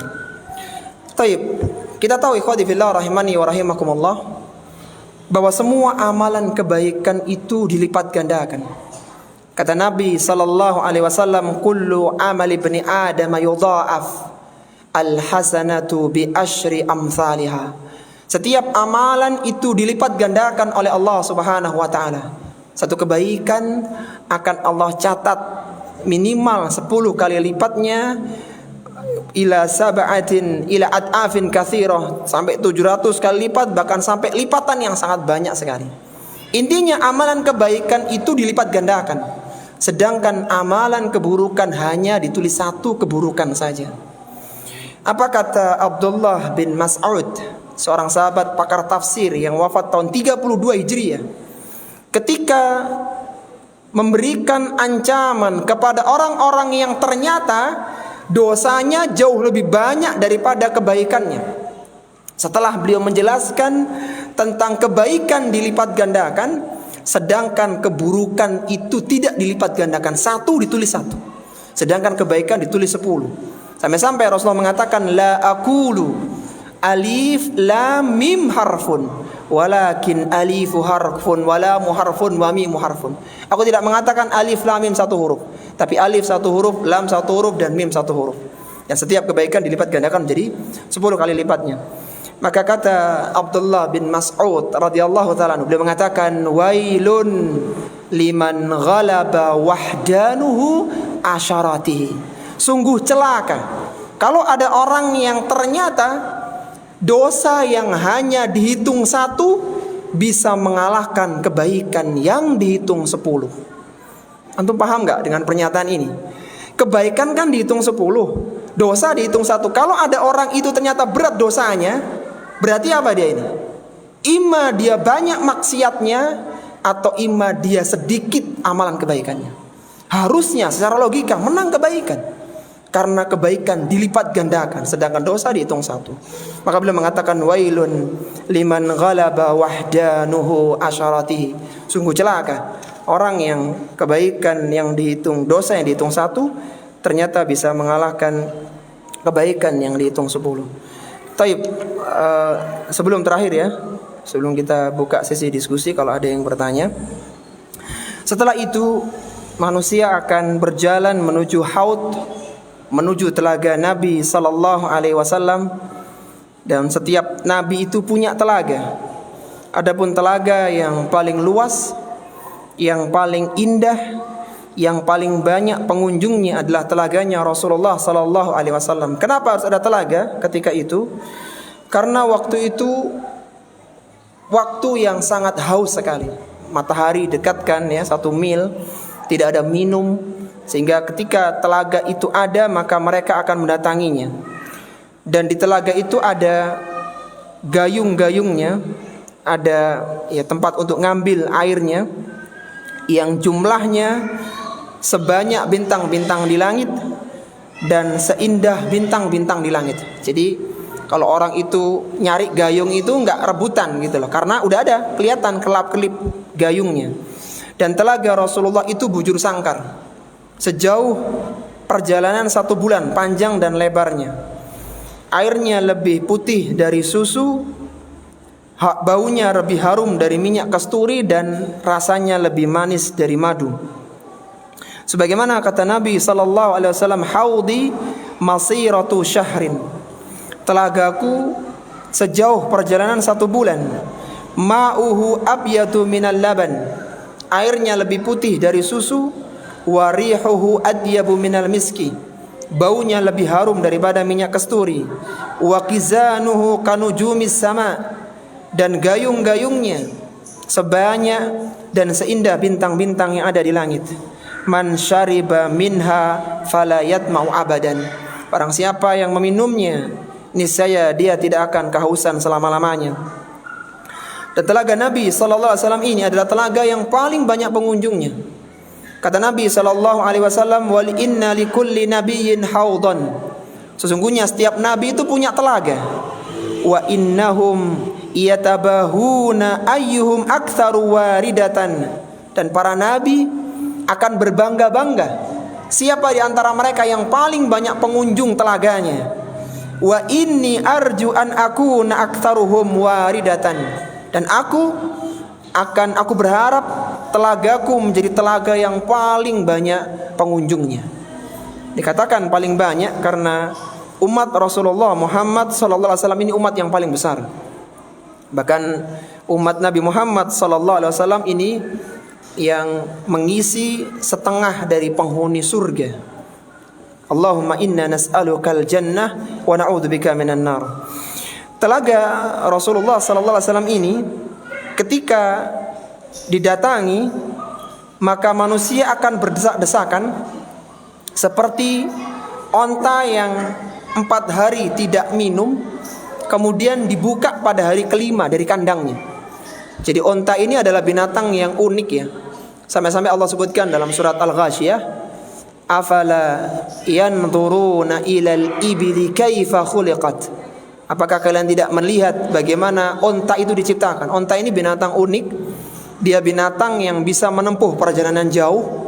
Taib, kita tahu ikhwati fillah rahimani wa rahimakumullah, bahwa semua amalan kebaikan itu dilipat gandakan. Kata Nabi sallallahu alaihi wasallam, kullu amali ibni adam yudha'af al-hasanatu bi asyri amsalha. Setiap amalan itu dilipat gandakan oleh Allah Subhanahu wa taala. Satu kebaikan akan Allah catat minimal 10 kali lipatnya, ila sab'atin ila at'afin katsirah, sampai 700 kali lipat, bahkan sampai lipatan yang sangat banyak sekali. Intinya amalan kebaikan itu dilipat gandakan, sedangkan amalan keburukan hanya ditulis 1 keburukan saja. Apa kata Abdullah bin Mas'ud, seorang sahabat pakar tafsir yang wafat tahun 32 Hijriah, ketika memberikan ancaman kepada orang-orang yang ternyata dosanya jauh lebih banyak daripada kebaikannya. Setelah beliau menjelaskan tentang kebaikan dilipat gandakan, sedangkan keburukan itu tidak dilipat gandakan, 1 ditulis 1, sedangkan kebaikan ditulis 10. Sampai-sampai Rasulullah mengatakan, la aqulu alif lam mim harfun walakin alifu harfun walamu harfun wa mimu harfun. Aku tidak mengatakan alif lam mim 1 huruf, tapi alif 1 huruf, lam 1 huruf, dan mim 1 huruf. Dan setiap kebaikan dilipat gandakan menjadi 10 kali lipatnya. Maka kata Abdullah bin Mas'ud radhiyallahu ta'ala, beliau mengatakan, wailun liman ghalaba wahdanuhu asyaratihi. Sungguh celaka kalau ada orang yang ternyata dosa yang hanya dihitung 1 bisa mengalahkan kebaikan yang dihitung 10. Antum paham gak dengan pernyataan ini? Kebaikan kan dihitung 10, dosa dihitung 1. Kalau ada orang itu ternyata berat dosanya, berarti apa dia ini? Ima dia banyak maksiatnya, atau ima dia sedikit amalan kebaikannya. Harusnya secara logika menang kebaikan, karena kebaikan dilipat gandakan, sedangkan dosa dihitung 1. Maka beliau mengatakan, wailun liman ghalaba wahdanuhu asyaratihi. Sungguh celaka orang yang kebaikan yang dihitung, dosa yang dihitung 1 ternyata bisa mengalahkan kebaikan yang dihitung 10. Taib, sebelum terakhir ya, sebelum kita buka sesi diskusi kalau ada yang bertanya. Setelah itu manusia akan berjalan menuju haud, menuju telaga Nabi sallallahu alaihi wasallam, dan setiap nabi itu punya telaga. Adapun telaga yang paling luas, yang paling indah, yang paling banyak pengunjungnya adalah telaganya Rasulullah sallallahu alaihi wasallam. Kenapa harus ada telaga ketika itu? Karena waktu itu waktu yang sangat haus sekali. Matahari dekatkan ya 1 mil, tidak ada minum. Sehingga ketika telaga itu ada, maka mereka akan mendatanginya. Dan di telaga itu ada gayung-gayungnya, ada ya tempat untuk ngambil airnya, yang jumlahnya sebanyak bintang-bintang di langit dan seindah bintang-bintang di langit. Jadi kalau orang itu nyari gayung itu nggak rebutan gitu loh, karena udah ada kelihatan kelap-kelip gayungnya. Dan telaga Rasulullah itu bujur sangkar, sejauh perjalanan 1 bulan panjang dan lebarnya. Airnya lebih putih dari susu, baunya lebih harum dari minyak kasturi, dan rasanya lebih manis dari madu. Sebagaimana kata Nabi sallallahu alaihi wasallam, haudi masiratu syahrin. Telagaku sejauh perjalanan 1 bulan. Ma'uhu abyadu minal laban. Airnya lebih putih dari susu. Warihuhu adyabu minal miski. Baunya lebih harum daripada minyak kasturi. Wa kizanuhu kanujumis sama. Dan gayung-gayungnya sebanyak dan seindah bintang-bintang yang ada di langit. Man syariba minha fala yatma'u abadan. Barang siapa yang meminumnya, niscaya dia tidak akan kehausan selama-lamanya. Dan telaga Nabi sallallahu alaihi wasallam ini adalah telaga yang paling banyak pengunjungnya. Kata Nabi sallallahu alaihi wasallam, wal inna likulli nabiyyin haudan. Sesungguhnya setiap nabi itu punya telaga. Wa innahum yatabahuna ayyuhum aktsaru waridatan. Dan para nabi akan berbangga-bangga siapa di antara mereka yang paling banyak pengunjung telaganya? Wa inni arju an akuna aktsaruhum waridatan. Dan aku berharap telagaku menjadi telaga yang paling banyak pengunjungnya. Dikatakan paling banyak karena umat Rasulullah Muhammad sallallahu alaihi wasallam ini umat yang paling besar. Bahkan umat Nabi Muhammad sallallahu alaihi wasallam ini yang mengisi setengah dari penghuni surga. Allahumma inna nas'alukal jannah wa na'udzubika minan nar. Telaga Rasulullah sallallahu alaihi wasallam ini ketika didatangi, maka manusia akan berdesak-desakan seperti onta yang 4 hari tidak minum, kemudian dibuka pada hari kelima dari kandangnya. Jadi onta ini adalah binatang yang unik ya. Sampai-sampai Allah sebutkan dalam surat Al-Ghasyiyah, afala yanzuruna ilal ibli kaifa khuliqat. Apakah kalian tidak melihat bagaimana onta itu diciptakan? Onta ini binatang unik. Dia binatang yang bisa menempuh perjalanan jauh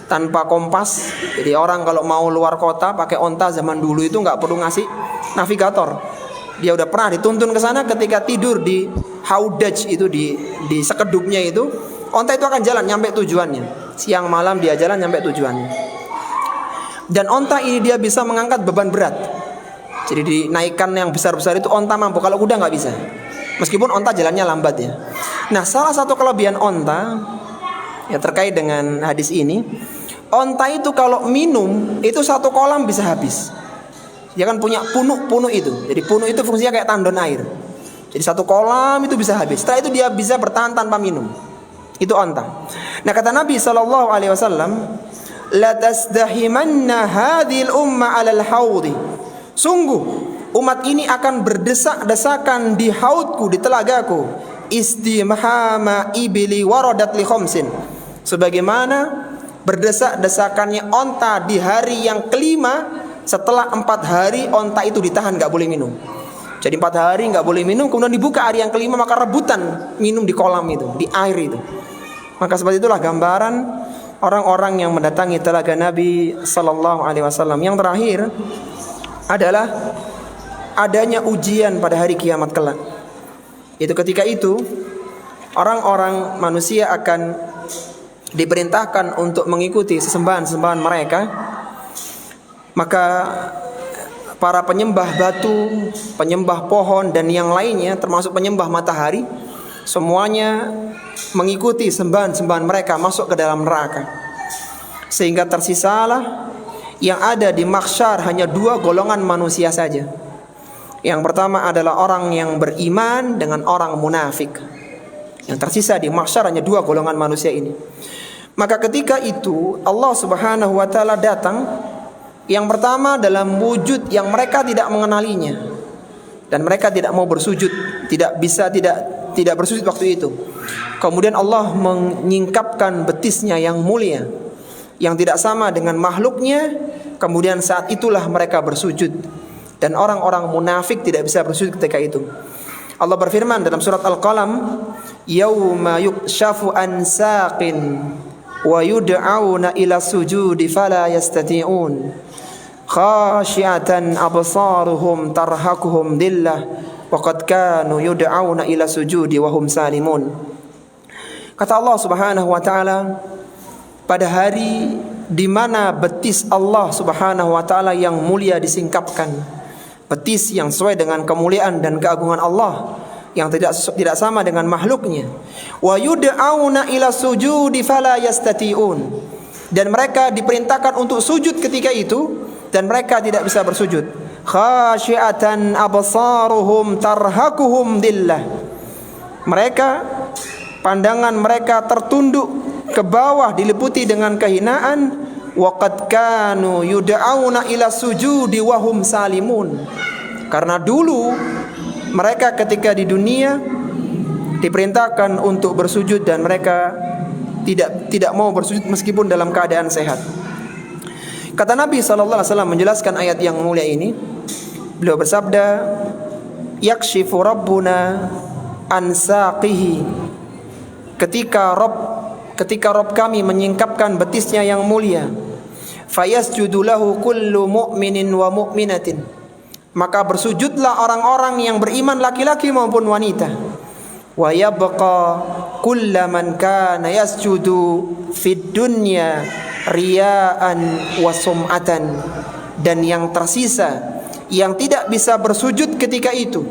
tanpa kompas. Jadi orang kalau mau luar kota pakai onta zaman dulu itu nggak perlu ngasih navigator. Dia udah pernah dituntun ke sana, ketika tidur di haudaj itu, di sekedupnya itu, onta itu akan jalan nyampe tujuannya. Siang malam dia jalan nyampe tujuannya. Dan onta ini dia bisa mengangkat beban berat. Jadi dinaikkan yang besar-besar itu onta mampu, kalau kuda nggak bisa. Meskipun onta jalannya lambat ya. Nah, salah satu kelebihan onta ya terkait dengan hadis ini, onta itu kalau minum itu 1 kolam bisa habis. Dia kan punya punuk-punuk itu. Jadi punuk itu fungsinya kayak tandon air. Jadi 1 kolam itu bisa habis. Setelah itu dia bisa bertahan tanpa minum. Itu onta. Nah, kata Nabi SAW, la tasdahimanna hadhil umma 'alal haudi. Sungguh umat ini akan berdesak-desakan di haudku, di telagaku. Istimhama ibli waradat li khamsin. Sebagaimana berdesak-desakannya onta di hari yang kelima, setelah 4 hari onta itu ditahan, gak boleh minum. Jadi 4 hari gak boleh minum, kemudian dibuka hari yang kelima, maka rebutan minum di kolam itu, di air itu. Maka seperti itulah gambaran orang-orang yang mendatangi telaga Nabi sallallahu alaihi wasallam. Yang terakhir adalah adanya ujian pada hari kiamat kelak. Itu ketika itu orang-orang manusia akan diperintahkan untuk mengikuti sesembahan-sesembahan mereka. Maka para penyembah batu, penyembah pohon dan yang lainnya, termasuk penyembah matahari, semuanya mengikuti sembahan-sembahan mereka masuk ke dalam neraka. Sehingga tersisalah yang ada di mahsyar hanya 2 golongan manusia saja. Yang pertama adalah orang yang beriman dengan orang munafik. Yang tersisa di mahsyar hanya 2 golongan manusia ini. Maka ketika itu Allah Subhanahu wa taala datang. Yang pertama dalam wujud yang mereka tidak mengenalinya, dan mereka tidak mau bersujud, tidak bersujud waktu itu. Kemudian Allah menyingkapkan betisnya yang mulia, yang tidak sama dengan makhluknya. Kemudian saat itulah mereka bersujud, dan orang-orang munafik tidak bisa bersujud ketika itu. Allah berfirman dalam surat Al-Qalam, yauma yukshafu an saqin wa yud'auna ila sujudi fala yastati'un khasyiatan absaruhum tarhaquhum dhillah wa qad kanu yud'auna ila sujudi wa hum salimun. Kata Allah Subhanahu wa taala, pada hari di mana betis Allah Subhanahu wa taala yang mulia disingkapkan, betis yang sesuai dengan kemuliaan dan keagungan Allah, yang tidak sama dengan makhluknya. Wa yud'auna ila sujudi fala yastati'un. Dan mereka diperintahkan untuk sujud ketika itu, dan mereka tidak bisa bersujud. Khasyiatan absaruhum tarhaquhum dhillah. Mereka, pandangan mereka tertunduk ke bawah diliputi dengan kehinaan. Wa qad kanu yud'auna ila sujudi wa hum salimun. Karena dulu mereka ketika di dunia diperintahkan untuk bersujud, dan mereka tidak mau bersujud meskipun dalam keadaan sehat. Kata Nabi SAW menjelaskan ayat yang mulia ini. Beliau bersabda, yakshifu rabbuna an saqihi. Ketika Rob kami menyingkapkan betisnya yang mulia, fayasjudu lahu kullu mu'minin wa mu'minatin. Maka bersujudlah orang-orang yang beriman laki-laki maupun wanita. Wa yabqa kullu man kana yasjudu fid dunya riya'an wa sum'atan. Dan yang tersisa, yang tidak bisa bersujud ketika itu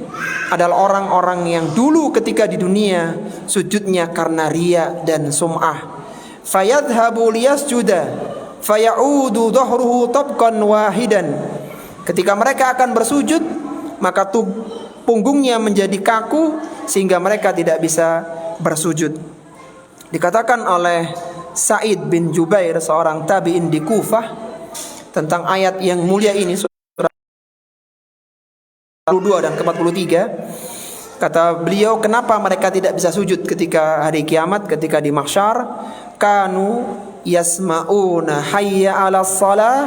adalah orang-orang yang dulu ketika di dunia sujudnya karena riya dan sum'ah. Fayadhhabu liyasjuda fayaudu dhahruhu tabqan wahidan. Ketika mereka akan bersujud, maka punggungnya menjadi kaku sehingga mereka tidak bisa bersujud. Dikatakan oleh Sa'id bin Jubair, seorang tabi'in di Kufah, tentang ayat yang mulia ini, surah 42 dan ke-43. Kata beliau, kenapa mereka tidak bisa sujud ketika hari kiamat, ketika di mahsyar? Kanu yasma'una hayya 'alas salah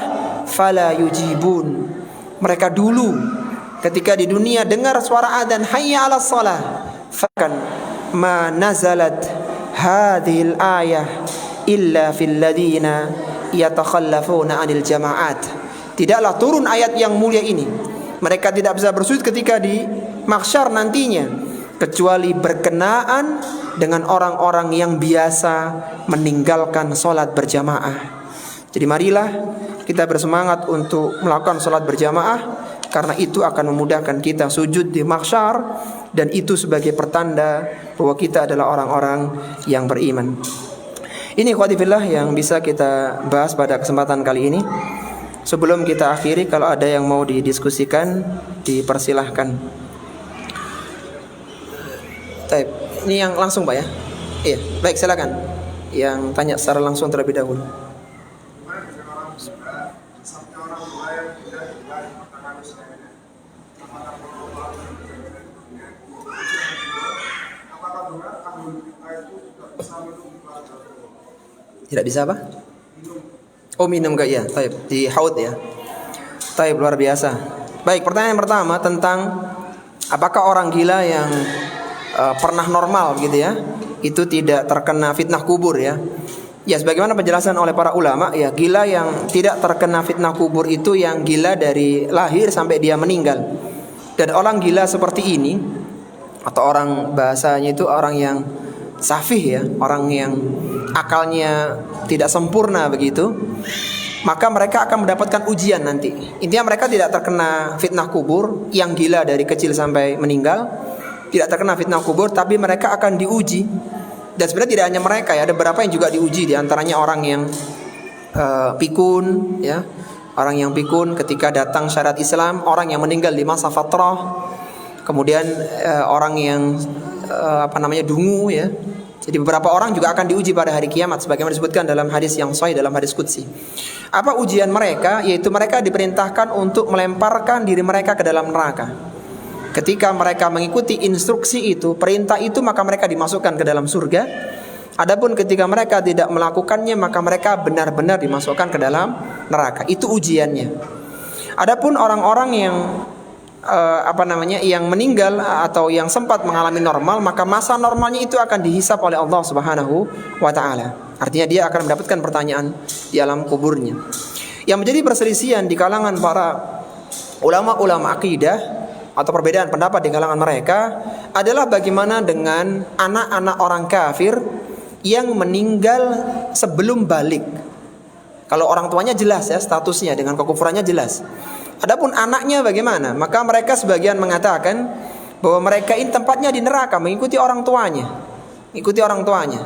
fala yujibun. Mereka dulu ketika di dunia dengar suara adzan hayya 'alas salah, fakan ma nazalat hadhil ayah illa fil ladina yatakhallafuna 'anil jama'at. Tidaklah turun ayat yang mulia ini, mereka tidak bisa bersujud ketika di mahsyar nantinya, kecuali berkenaan dengan orang-orang yang biasa meninggalkan sholat berjamaah. Jadi marilah kita bersemangat untuk melakukan sholat berjamaah, karena itu akan memudahkan kita sujud di mahsyar, dan itu sebagai pertanda bahwa kita adalah orang-orang yang beriman. Ini ikhwati fillah yang bisa kita bahas pada kesempatan kali ini. Sebelum kita akhiri, kalau ada yang mau didiskusikan, dipersilahkan. Baik, ini yang langsung Pak ya? Iya, baik silakan. Yang tanya secara langsung terlebih dahulu. Tidak bisa apa? Oh, minum gak ya? Taib, di haud ya. Taib, luar biasa. Baik, pertanyaan pertama tentang apakah orang gila yang pernah normal gitu ya, itu tidak terkena fitnah kubur ya. Ya, sebagaimana penjelasan oleh para ulama ya, gila yang tidak terkena fitnah kubur itu yang gila dari lahir sampai dia meninggal. Dan orang gila seperti ini, atau orang bahasanya itu orang yang safih ya, orang yang akalnya tidak sempurna begitu, maka mereka akan mendapatkan ujian nanti. Intinya mereka tidak terkena fitnah kubur, yang gila dari kecil sampai meninggal tidak terkena fitnah kubur, tapi mereka akan diuji. Dan sebenarnya tidak hanya mereka ya, ada beberapa yang juga diuji, diantaranya orang yang pikun ya, orang yang pikun ketika datang syariat Islam, orang yang meninggal di masa fatrah, kemudian orang yang dungu ya. Jadi beberapa orang juga akan diuji pada hari kiamat, sebagaimana disebutkan dalam hadis yang sahih, dalam hadis qudsi. Apa ujian mereka? Yaitu mereka diperintahkan untuk melemparkan diri mereka ke dalam neraka. Ketika mereka mengikuti instruksi itu, perintah itu, maka mereka dimasukkan ke dalam surga. Adapun ketika mereka tidak melakukannya, maka mereka benar-benar dimasukkan ke dalam neraka. Itu ujiannya. Adapun orang-orang yang yang meninggal atau yang sempat mengalami normal, maka masa normalnya itu akan dihisap oleh Allah Subhanahu wa taala. Artinya dia akan mendapatkan pertanyaan di alam kuburnya. Yang menjadi perselisihan di kalangan para ulama-ulama akidah atau perbedaan pendapat di kalangan mereka adalah bagaimana dengan anak-anak orang kafir yang meninggal sebelum balik. Kalau orang tuanya jelas ya statusnya dengan kekufurannya jelas. Adapun anaknya bagaimana? Maka mereka sebagian mengatakan bahwa mereka ini tempatnya di neraka, mengikuti orang tuanya. Ikuti orang tuanya.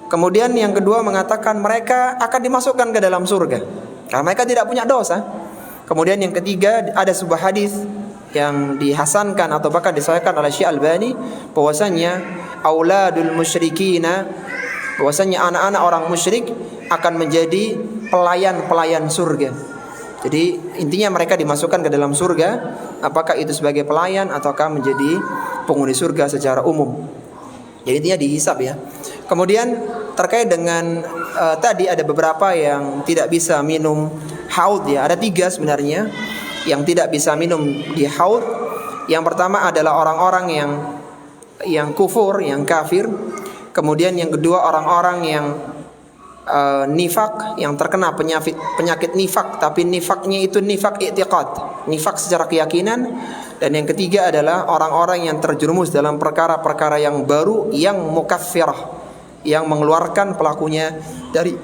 Kemudian yang kedua mengatakan mereka akan dimasukkan ke dalam surga karena mereka tidak punya dosa. Kemudian yang ketiga, ada sebuah hadis yang dihasankan atau bahkan disahihkan oleh Syekh Albani, bahwasanya auladul musyrikina, bahwasanya anak-anak orang musyrik akan menjadi pelayan-pelayan surga. Jadi intinya mereka dimasukkan ke dalam surga, apakah itu sebagai pelayan ataukah menjadi penghuni surga secara umum. Jadi intinya dihisab ya. Kemudian terkait dengan tadi ada beberapa yang tidak bisa minum haud ya. Ada 3 sebenarnya yang tidak bisa minum di haud. Yang pertama adalah orang-orang yang kufur, yang kafir. Kemudian yang kedua orang-orang yang nifak, yang terkena penyakit nifak, tapi nifaknya itu nifak i'tiqad, nifak secara keyakinan. Dan yang ketiga adalah orang-orang yang terjerumus dalam perkara-perkara yang baru, yang mukaffirah, yang mengeluarkan pelakunya dari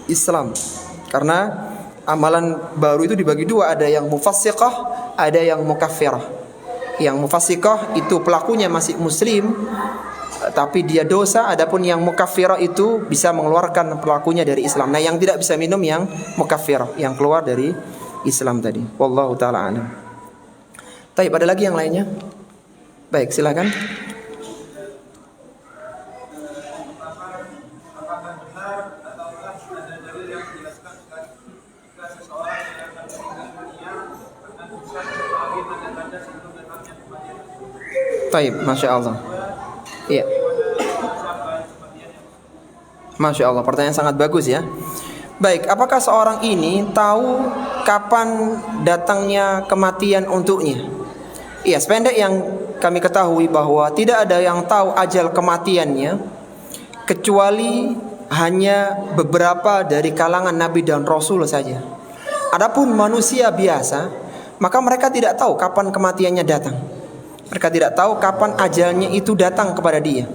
Islam. Karena amalan baru itu dibagi dua, ada yang mufassiqah, ada yang mukaffirah. Yang mufassiqah itu pelakunya masih muslim tapi dia dosa, adapun yang mukaffirah itu bisa mengeluarkan pelakunya dari Islam. Nah, yang tidak bisa minum yang mukaffirah, yang keluar dari Islam tadi. Wallahu taala alam. Baik, ada lagi yang lainnya? Baik, silakan. Baik, Masya Allah. Iya. Masya Allah, pertanyaan sangat bagus ya. Baik, apakah seorang ini tahu kapan datangnya kematian untuknya? Iya, sependek yang kami ketahui bahwa tidak ada yang tahu ajal kematiannya kecuali hanya beberapa dari kalangan Nabi dan Rasul saja. Adapun manusia biasa, maka mereka tidak tahu kapan kematiannya datang. Mereka tidak tahu kapan ajalnya itu datang kepada dia.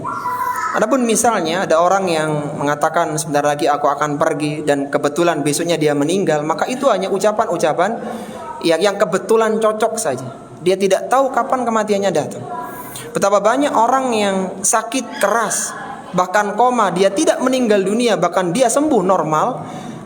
Adapun misalnya ada orang yang mengatakan sebentar lagi aku akan pergi dan kebetulan besoknya dia meninggal, maka itu hanya ucapan-ucapan yang kebetulan cocok saja. Dia tidak tahu kapan kematiannya datang. Betapa banyak orang yang sakit keras, bahkan koma, dia tidak meninggal dunia, bahkan dia sembuh normal.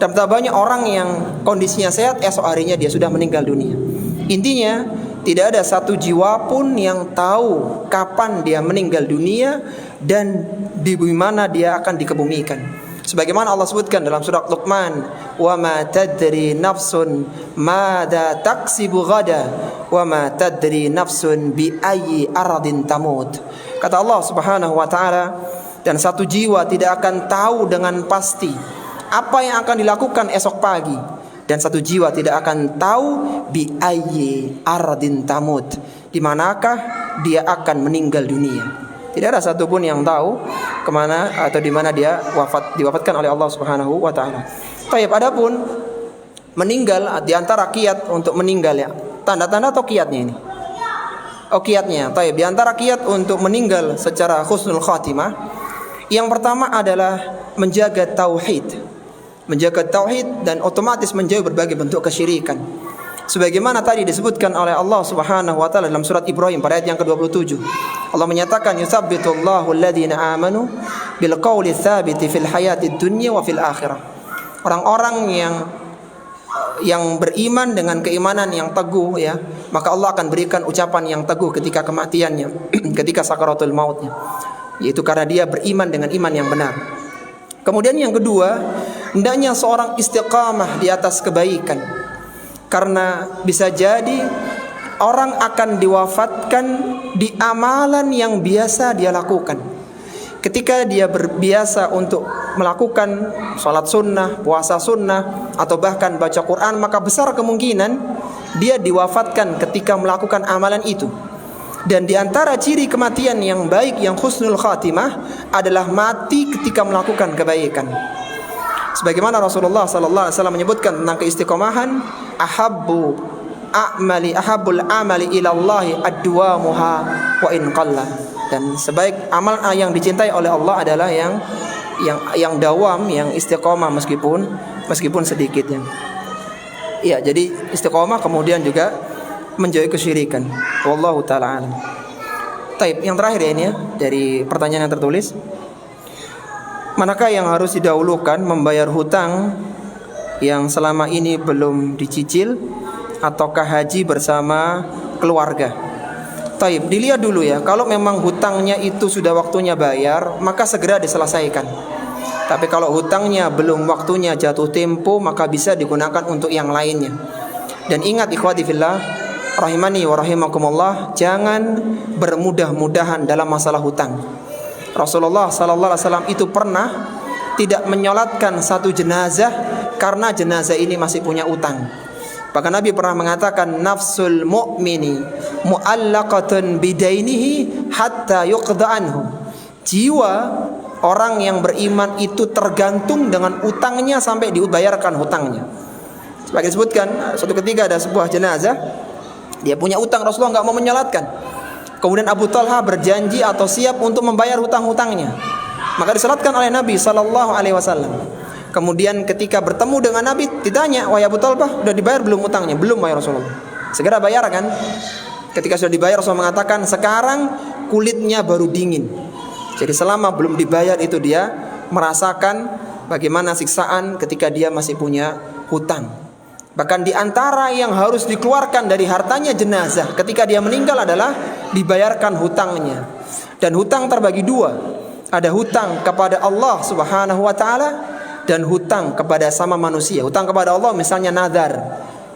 Dan betapa banyak orang yang kondisinya sehat, esok harinya dia sudah meninggal dunia. Intinya, tidak ada satu jiwa pun yang tahu kapan dia meninggal dunia dan di mana dia akan dikebumikan. Sebagaimana Allah sebutkan dalam surat Luqman, "Wa ma tadri nafsun madza taksibu ghada, wa ma tadri nafsun bi ayyi ardin tamut." Kata Allah Subhanahu wa taala, dan satu jiwa tidak akan tahu dengan pasti apa yang akan dilakukan esok pagi. Dan satu jiwa tidak akan tahu bi ayyi ardin tamut, di manakah dia akan meninggal dunia. Tidak ada satupun yang tahu kemana atau di mana dia diwafatkan oleh Allah Subhanahu wa taala. Baik, adapun meninggal di antara kiat untuk meninggal ya. Tanda-tanda atau kiatnya ini? Oh, kiatnya. Baik, di antara kiat untuk meninggal secara husnul khatimah, yang pertama adalah menjaga tauhid. Menjaga tauhid dan otomatis menjauhi berbagai bentuk kesyirikan. Sebagaimana tadi disebutkan oleh Allah Subhanahu wa taala dalam surat Ibrahim pada ayat yang ke-27. Allah menyatakan yusabbitullahu alladhina amanu bil qawli tsabiti fil hayatid dunya wa fil akhirah. Orang-orang yang beriman dengan keimanan yang teguh ya, maka Allah akan berikan ucapan yang teguh ketika kematiannya, ketika sakaratul mautnya. Yaitu karena dia beriman dengan iman yang benar. Kemudian yang kedua, hendaknya seorang istiqamah di atas kebaikan. Karena bisa jadi orang akan diwafatkan di amalan yang biasa dia lakukan. Ketika dia berbiasa untuk melakukan salat sunnah, puasa sunnah, atau bahkan baca Quran, maka besar kemungkinan dia diwafatkan ketika melakukan amalan itu. Dan di antara ciri kematian yang baik, yang husnul khatimah, adalah mati ketika melakukan kebaikan. Sebagaimana Rasulullah sallallahu alaihi wasallam menyebutkan tentang keistiqomahan, ahabbul amali ila Allah adwamuha wa in qalla. Dan sebaik amal yang dicintai oleh Allah adalah yang dawam, yang istiqomah meskipun sedikitnya. Iya, jadi istiqomah kemudian juga menjauhi kesyirikan. Wallahu taala alam. Taib, yang terakhir ya ini ya, dari pertanyaan yang tertulis. Manakah yang harus didahulukan, membayar hutang yang selama ini belum dicicil ataukah haji bersama keluarga? Taib, dilihat dulu ya. Kalau memang hutangnya itu sudah waktunya bayar, maka segera diselesaikan. Tapi kalau hutangnya belum waktunya jatuh tempo, maka bisa digunakan untuk yang lainnya. Dan ingat ikhwati fillah, rahimani wa rahimakumullah, jangan bermudah-mudahan dalam masalah hutang. Rasulullah sallallahu alaihi wasallam itu pernah tidak menyolatkan satu jenazah karena jenazah ini masih punya utang. Bahkan Nabi pernah mengatakan, nafsul mu'mini mu'allaqatun bidainihi hatta yuqda anhu. Jiwa orang yang beriman itu tergantung dengan utangnya sampai dibayarkan hutangnya. Sebagai disebutkan, suatu ketika ada sebuah jenazah, dia punya utang, Rasulullah nggak mau menyolatkan. Kemudian Abu Talha berjanji atau siap untuk membayar hutang-hutangnya. Maka disalatkan oleh Nabi SAW. Kemudian ketika bertemu dengan Nabi, ditanya, wahai Abu Talha, sudah dibayar belum hutangnya? Belum, wahai Rasulullah. Segera bayar kan? Ketika sudah dibayar, Rasulullah mengatakan, sekarang kulitnya baru dingin. Jadi selama belum dibayar itu dia merasakan bagaimana siksaan ketika dia masih punya hutang. Bahkan di antara yang harus dikeluarkan dari hartanya jenazah ketika dia meninggal adalah dibayarkan hutangnya. Dan hutang terbagi dua. Ada hutang kepada Allah Subhanahu wa taala dan hutang kepada sama manusia. Hutang kepada Allah misalnya nazar,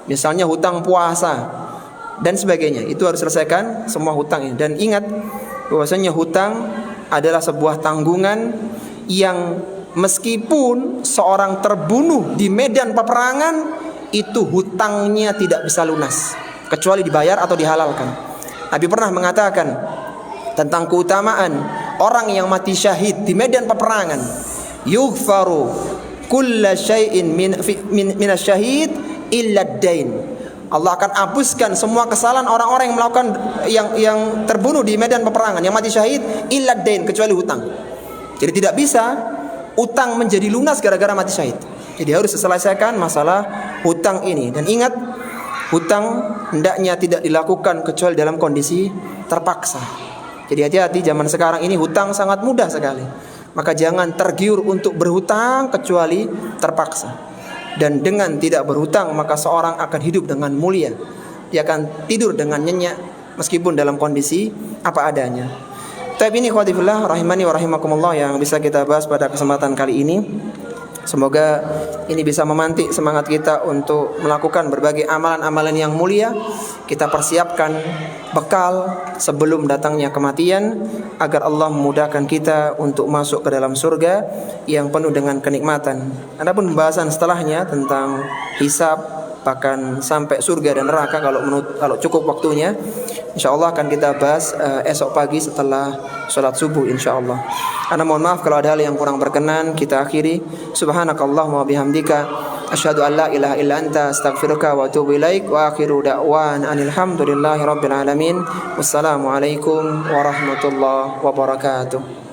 misalnya hutang puasa dan sebagainya. Itu harus selesaikan semua hutang ini. Dan ingat bahwasanya hutang adalah sebuah tanggungan yang meskipun seorang terbunuh di medan peperangan, itu hutangnya tidak bisa lunas kecuali dibayar atau dihalalkan. Nabi pernah mengatakan tentang keutamaan orang yang mati syahid di medan peperangan, yughfaru kulla syai'in min syahid illa ad-dain. Allah akan hapuskan semua kesalahan orang-orang yang melakukan yang terbunuh di medan peperangan, yang mati syahid, illa ad-dain, kecuali hutang. Jadi tidak bisa utang menjadi lunas gara-gara mati syahid. Jadi harus diselesaikan masalah hutang ini. Dan ingat, hutang hendaknya tidak dilakukan kecuali dalam kondisi terpaksa. Jadi hati-hati, zaman sekarang ini hutang sangat mudah sekali. Maka jangan tergiur untuk berhutang kecuali terpaksa. Dan dengan tidak berhutang maka seorang akan hidup dengan mulia. Dia akan tidur dengan nyenyak meskipun dalam kondisi apa adanya. Tapi ini khawatibillah rahimani wa rahimakumullah yang bisa kita bahas pada kesempatan kali ini. Semoga ini bisa memantik semangat kita untuk melakukan berbagai amalan-amalan yang mulia. Kita persiapkan bekal sebelum datangnya kematian, agar Allah memudahkan kita untuk masuk ke dalam surga yang penuh dengan kenikmatan. Adapun pembahasan setelahnya tentang hisab, bahkan sampai surga dan neraka kalau cukup waktunya, insyaallah akan kita bahas esok pagi setelah sholat subuh insyaallah. Ana mohon maaf kalau ada hal yang kurang berkenan. Kita akhiri. Subhanakallahumma wa bihamdika asyhadu an la ilaha illa anta astaghfiruka wa atubu ilaik. Wa akhiru da'wana alhamdulillahi rabbil alamin. Wassalamualaikum warahmatullahi wabarakatuh.